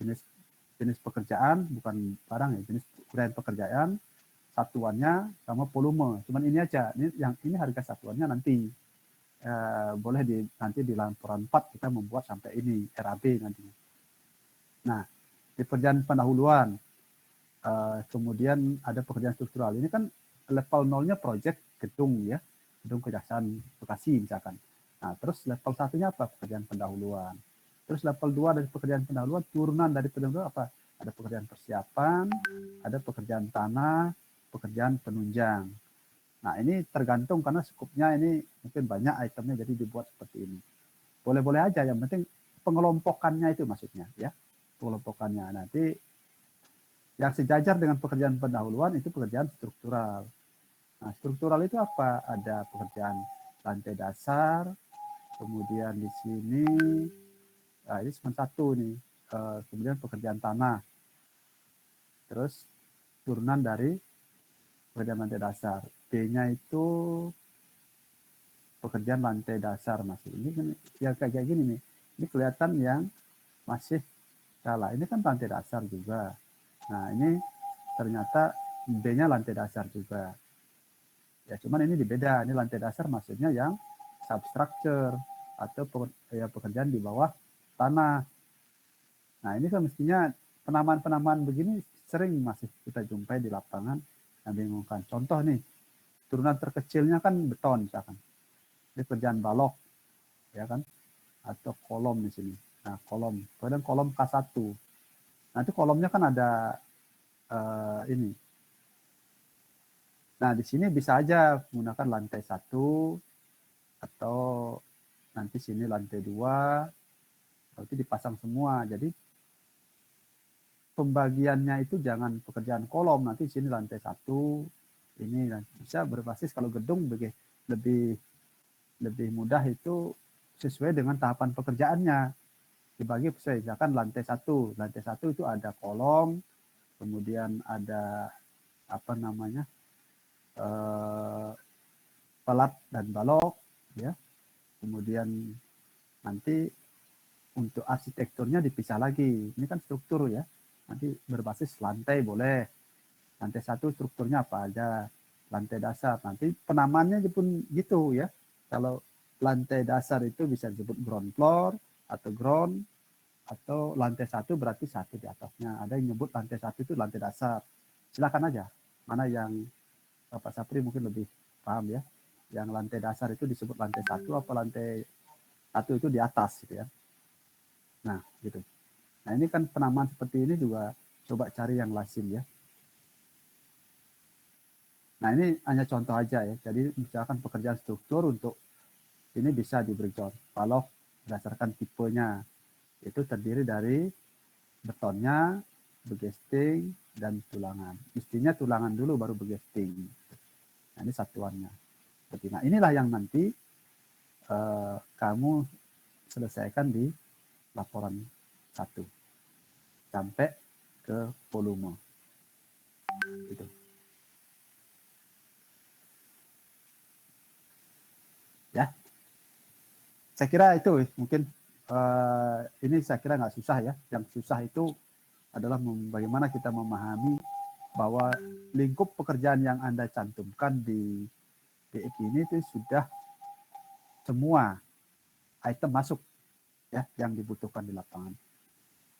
jenis pekerjaan, bukan barang ya, jenis uraian pekerjaan, satuannya sama volume. Cuman ini aja, ini harga satuannya nanti. Boleh nanti di laporan 4 kita membuat sampai ini RAB nantinya. Nah, di pekerjaan pendahuluan, kemudian ada pekerjaan struktural. Ini kan level 0-nya proyek gedung ya, gedung Kejaksaan Bekasi misalkan. Nah, terus level 1-nya apa? Pekerjaan pendahuluan. Terus level 2 dari pekerjaan pendahuluan, turunan dari pendahuluan apa? Ada pekerjaan persiapan, ada pekerjaan tanah, pekerjaan penunjang. Nah ini tergantung karena skupnya ini mungkin banyak itemnya jadi dibuat seperti ini. Boleh-boleh aja, yang penting pengelompokannya itu maksudnya ya. Pengelompokannya nanti yang sejajar dengan pekerjaan pendahuluan itu pekerjaan struktural. Nah, struktural itu apa? Ada pekerjaan lantai dasar, kemudian di sini, nah ini cuma satu nih, kemudian pekerjaan tanah, terus turunan dari pekerjaan lantai dasar. B-nya itu pekerjaan lantai dasar masih. Ini kan ya kayak gini nih. Ini kelihatan yang masih salah. Ini kan lantai dasar juga. Nah ini ternyata B-nya lantai dasar juga. Ya cuman ini beda. Ini lantai dasar maksudnya yang substructure atau pekerjaan di bawah tanah. Nah ini kan mestinya penamaan-penamaan begini sering masih kita jumpai di lapangan yang bingungkan. Contoh nih, turunan terkecilnya kan beton misalkan. Ini pekerjaan balok, ya kan? Atau kolom di sini. Nah kolom, kemudian kolom K1. Nanti kolomnya kan ada ini. Nah di sini bisa aja menggunakan lantai 1 atau nanti sini lantai 2, berarti dipasang semua. Jadi pembagiannya itu jangan pekerjaan kolom, nanti sini lantai 1, ini bisa berbasis kalau gedung lebih mudah itu sesuai dengan tahapan pekerjaannya. Dibagi sesuai, misalkan lantai 1 itu ada kolom, kemudian ada apa namanya pelat dan balok, ya. Kemudian nanti untuk arsitekturnya dipisah lagi. Ini kan struktur ya. Nanti berbasis lantai boleh. Lantai 1 strukturnya apa aja. Lantai dasar. Nanti penamaannya pun gitu ya. Kalau lantai dasar itu bisa disebut ground floor atau ground, atau lantai 1 berarti 1 di atasnya. Ada yang nyebut lantai 1 itu lantai dasar. Silakan aja. Mana yang Pak Sapri mungkin lebih paham ya. Yang lantai dasar itu disebut lantai 1 apa lantai 1 itu di atas gitu ya. Nah, gitu. Nah, ini kan penamaan seperti ini juga coba cari yang lazim ya. Nah, ini hanya contoh aja ya. Jadi misalkan pekerjaan struktur untuk ini bisa di breakdown. Kalau berdasarkan tipenya itu terdiri dari betonnya, begesting, dan tulangan. Mestinya tulangan dulu baru begesting. Nah, ini satuannya. Nah, inilah yang nanti kamu selesaikan di laporan 1 sampai ke volume. Gitu. Ya, saya kira itu mungkin ini saya kira nggak susah ya. Yang susah itu adalah bagaimana kita memahami bahwa lingkup pekerjaan yang Anda cantumkan di DEK ini itu sudah semua item masuk ya yang dibutuhkan di lapangan.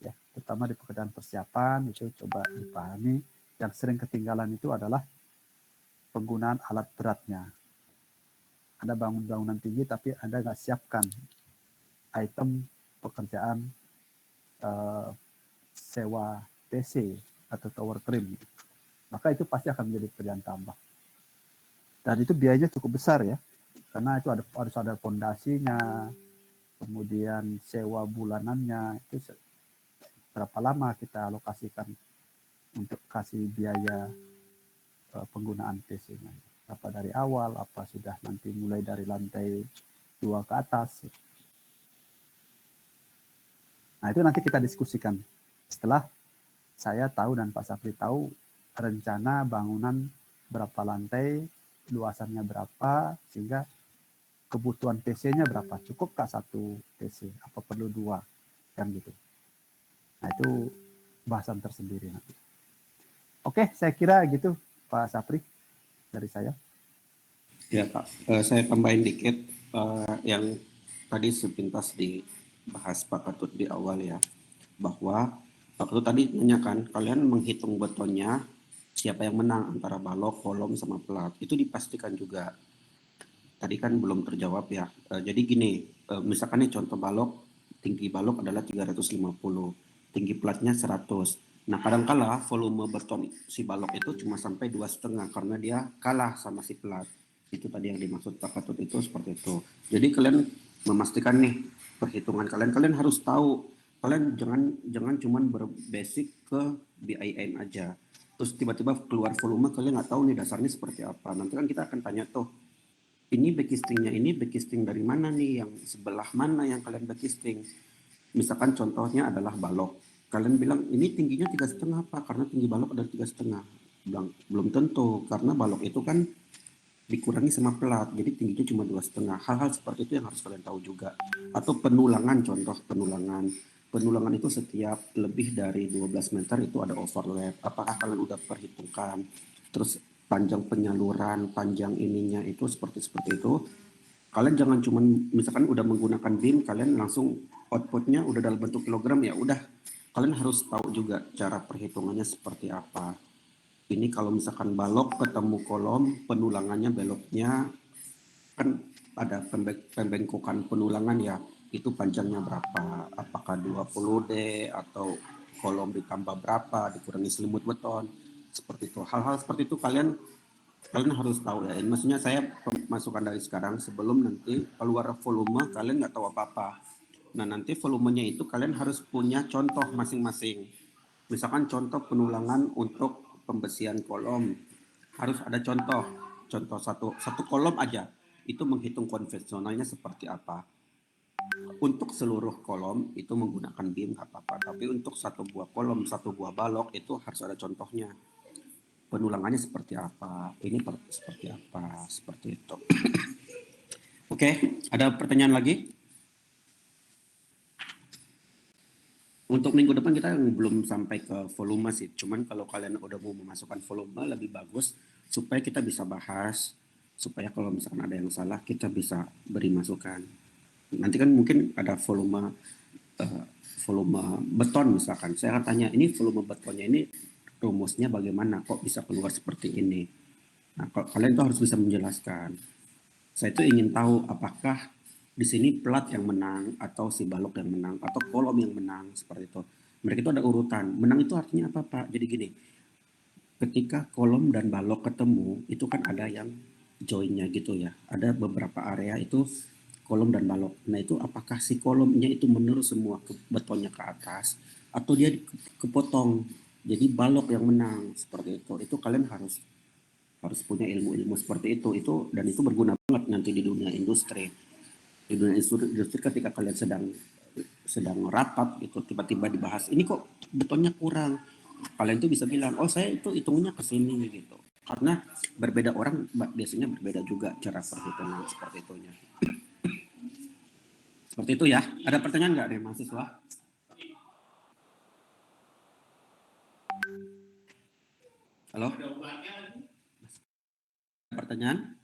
Ya, terutama di pekerjaan persiapan itu coba dipahami. Yang sering ketinggalan itu adalah penggunaan alat beratnya. Anda bangun bangunan tinggi tapi Anda nggak siapkan item pekerjaan sewa TC atau tower crane, maka itu pasti akan menjadi pekerjaan tambah. Dan itu biayanya cukup besar ya, karena itu harus ada fondasinya, kemudian sewa bulanannya, itu berapa lama kita alokasikan untuk kasih biaya penggunaan TC-nya. Apa dari awal, apa sudah nanti mulai dari lantai 2 ke atas. Nah itu nanti kita diskusikan setelah saya tahu dan Pak Sapri tahu rencana bangunan berapa lantai, luasannya berapa, sehingga kebutuhan TC-nya berapa, cukup kah 1 TC, apa perlu 2, kan gitu. Nah itu bahasan tersendiri nanti. Oke, saya kira gitu Pak Sapri dari saya. Ya Pak, saya tambahin dikit yang tadi sepintas dibahas Pak Ketut di awal ya, bahwa Pak Ketut tadi nanyakan kalian menghitung betonnya siapa yang menang antara balok, kolom sama pelat, itu dipastikan juga. Tadi kan belum terjawab ya. Jadi gini, misalkan nih contoh balok, tinggi balok adalah 350, tinggi pelatnya 100. Nah kadangkala volume beton si balok itu cuma sampai 2,5 karena dia kalah sama si pelat. Itu tadi yang dimaksud Pak Ketut itu seperti itu. Jadi kalian memastikan nih perhitungan kalian harus tahu. Kalian jangan cuman berbasic ke BIN aja. Terus tiba-tiba keluar volume kalian nggak tahu nih dasarnya seperti apa. Nanti kan kita akan tanya tuh, ini backcasting dari mana nih, yang sebelah mana yang kalian backcasting. Misalkan contohnya adalah balok. Kalian bilang ini tingginya 3,5 Pak, karena tinggi balok ada 3,5. Bilang belum tentu, karena balok itu kan dikurangi sama pelat, jadi tingginya cuma 2,5. Hal-hal seperti itu yang harus kalian tahu juga. Atau penulangan, contoh penulangan. Penulangan itu setiap lebih dari 12 meter itu ada overlap. Apakah kalian udah perhitungkan? Terus panjang penyaluran, panjang ininya itu seperti itu. Kalian jangan cuma misalkan udah menggunakan beam, kalian langsung outputnya udah dalam bentuk kilogram, ya udah. Kalian harus tahu juga cara perhitungannya seperti apa. Ini kalau misalkan balok ketemu kolom, penulangannya beloknya kan ada pembengkokan penulangan ya, itu panjangnya berapa, apakah 20D atau kolom ditambah berapa, dikurangi selimut beton, seperti itu. Hal-hal seperti itu kalian harus tahu ya. Maksudnya saya masukkan dari sekarang sebelum nanti keluar volume kalian nggak tahu apa-apa. Nah nanti volumenya itu kalian harus punya contoh masing-masing. Misalkan contoh penulangan untuk pembesian kolom, harus ada contoh satu kolom aja, itu menghitung konvensionalnya seperti apa. Untuk seluruh kolom itu menggunakan beam nggak apa-apa, tapi untuk satu buah kolom, satu buah balok itu harus ada contohnya. Penulangannya seperti apa, ini seperti apa, seperti itu. Oke, ada pertanyaan lagi? Untuk minggu depan kita belum sampai ke volume sih, cuman kalau kalian udah mau memasukkan volume lebih bagus supaya kita bisa bahas, supaya kalau misalkan ada yang salah kita bisa beri masukan. Nanti kan mungkin ada volume beton misalkan, saya akan tanya ini volume betonnya ini rumusnya bagaimana kok bisa keluar seperti ini. Nah, kalian tuh harus bisa menjelaskan. Saya tuh ingin tahu apakah di sini pelat yang menang atau si balok yang menang atau kolom yang menang, seperti itu. Mereka itu ada urutan. Menang itu artinya apa Pak? Jadi gini, ketika kolom dan balok ketemu itu kan ada yang joinnya gitu ya. Ada beberapa area itu kolom dan balok. Nah itu apakah si kolomnya itu menerus semua ke betonnya ke atas atau dia kepotong. Jadi balok yang menang, seperti itu. Itu kalian harus punya ilmu-ilmu seperti itu dan itu berguna banget nanti di dunia industri. Di dunia industri ketika kalian sedang rapat itu tiba-tiba dibahas ini kok betonnya kurang, kalian tuh bisa bilang oh saya itu hitungnya ke sini gitu, karena berbeda orang biasanya berbeda juga cara perhitungan seperti itunya. Seperti itu ya. Ada pertanyaan nggak dari mahasiswa? Halo? Pertanyaan?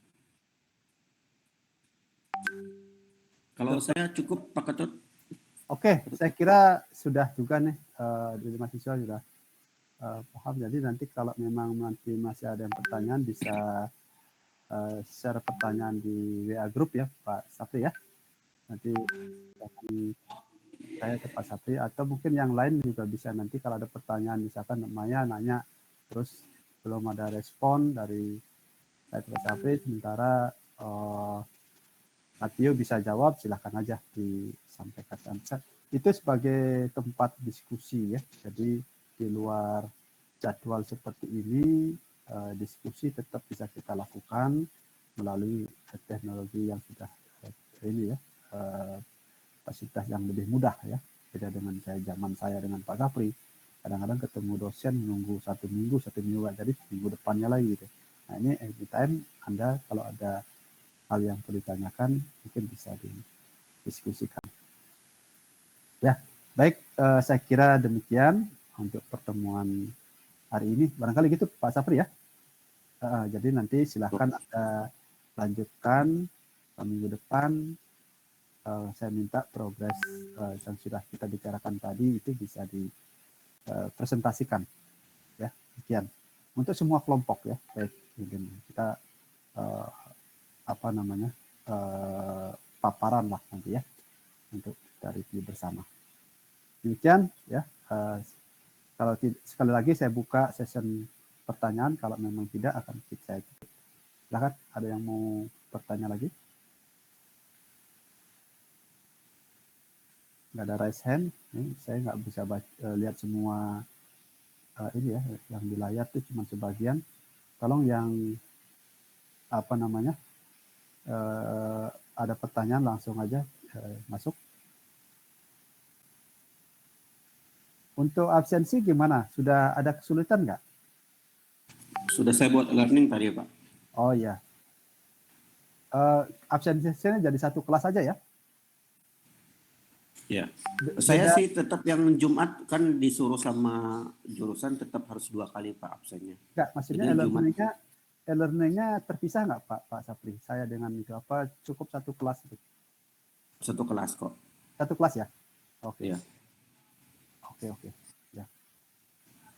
Kalau saya cukup Pak Ketut. Oke, saya kira sudah juga nih dari mahasiswa sudah paham. Jadi nanti kalau memang nanti masih ada yang pertanyaan bisa share pertanyaan di WA Group ya Pak Sapri ya. Nanti saya ke Pak Sapri atau mungkin yang lain juga bisa nanti kalau ada pertanyaan misalkan Maya nanya terus belum ada respon dari saya ke Pak Sapri sementara Tio bisa jawab, silahkan aja disampaikan. Itu sebagai tempat diskusi ya. Jadi di luar jadwal seperti ini, diskusi tetap bisa kita lakukan melalui teknologi yang sudah ini ya, fasilitas yang lebih mudah ya. Beda dengan zaman saya dengan Pak Sapri, kadang-kadang ketemu dosen menunggu satu minggu jadi minggu depannya lagi gitu. Nah ini anytime Anda kalau ada hal yang perlu ditanyakan mungkin bisa didiskusikan. Ya, baik, saya kira demikian untuk pertemuan hari ini. Barangkali gitu Pak Sapri ya. Jadi nanti silahkan Anda lanjutkan minggu depan. Saya minta progres yang sudah kita bicarakan tadi itu bisa dipresentasikan. Ya, demikian. Untuk semua kelompok ya, baik kita paparan lah nanti ya untuk kita review bersama. Demikian ya. Kalau sekali lagi saya buka session pertanyaan, kalau memang tidak akan saya tutup. Silakan, ada yang mau bertanya lagi? nggak ada raise hand. Nih, saya nggak bisa lihat semua ini ya, yang di layar itu cuma sebagian. Tolong yang apa namanya ada pertanyaan langsung aja masuk. Untuk absensi gimana? Sudah ada kesulitan nggak? Sudah saya buat learning tadi, Pak. Oh iya. Absensinya jadi satu kelas aja ya? Ya. Saya sih tetap yang Jumat kan disuruh sama jurusan tetap harus 2 kali Pak absennya. Enggak, maksudnya e-learningnya terpisah nggak Pak Sapri? Saya dengan itu apa cukup satu kelas itu? Satu kelas kok. Satu kelas ya? Oke. Ya. Oke. Ya.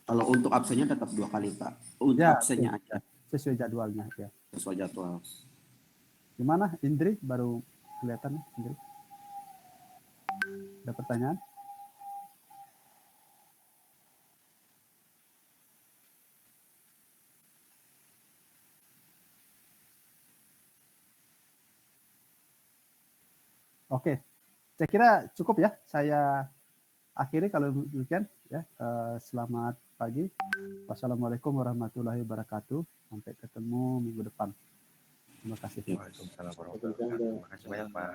Kalau untuk absennya tetap 2 kali Pak. Untuk Ya, absennya aja. Sesuai jadwalnya ya. Sesuai jadwal. Gimana Indri? Baru kelihatan Indri? Ada pertanyaan? Oke, saya kira cukup ya. Saya akhiri kalau demikian ya. Selamat pagi. Wassalamualaikum warahmatullahi wabarakatuh. Sampai ketemu minggu depan. Terima kasih. Waalaikumsalam warahmatullahi wabarakatuh. Terima kasih banyak Pak.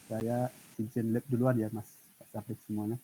Saya izin live duluan ya Mas Pak Sapri semuanya.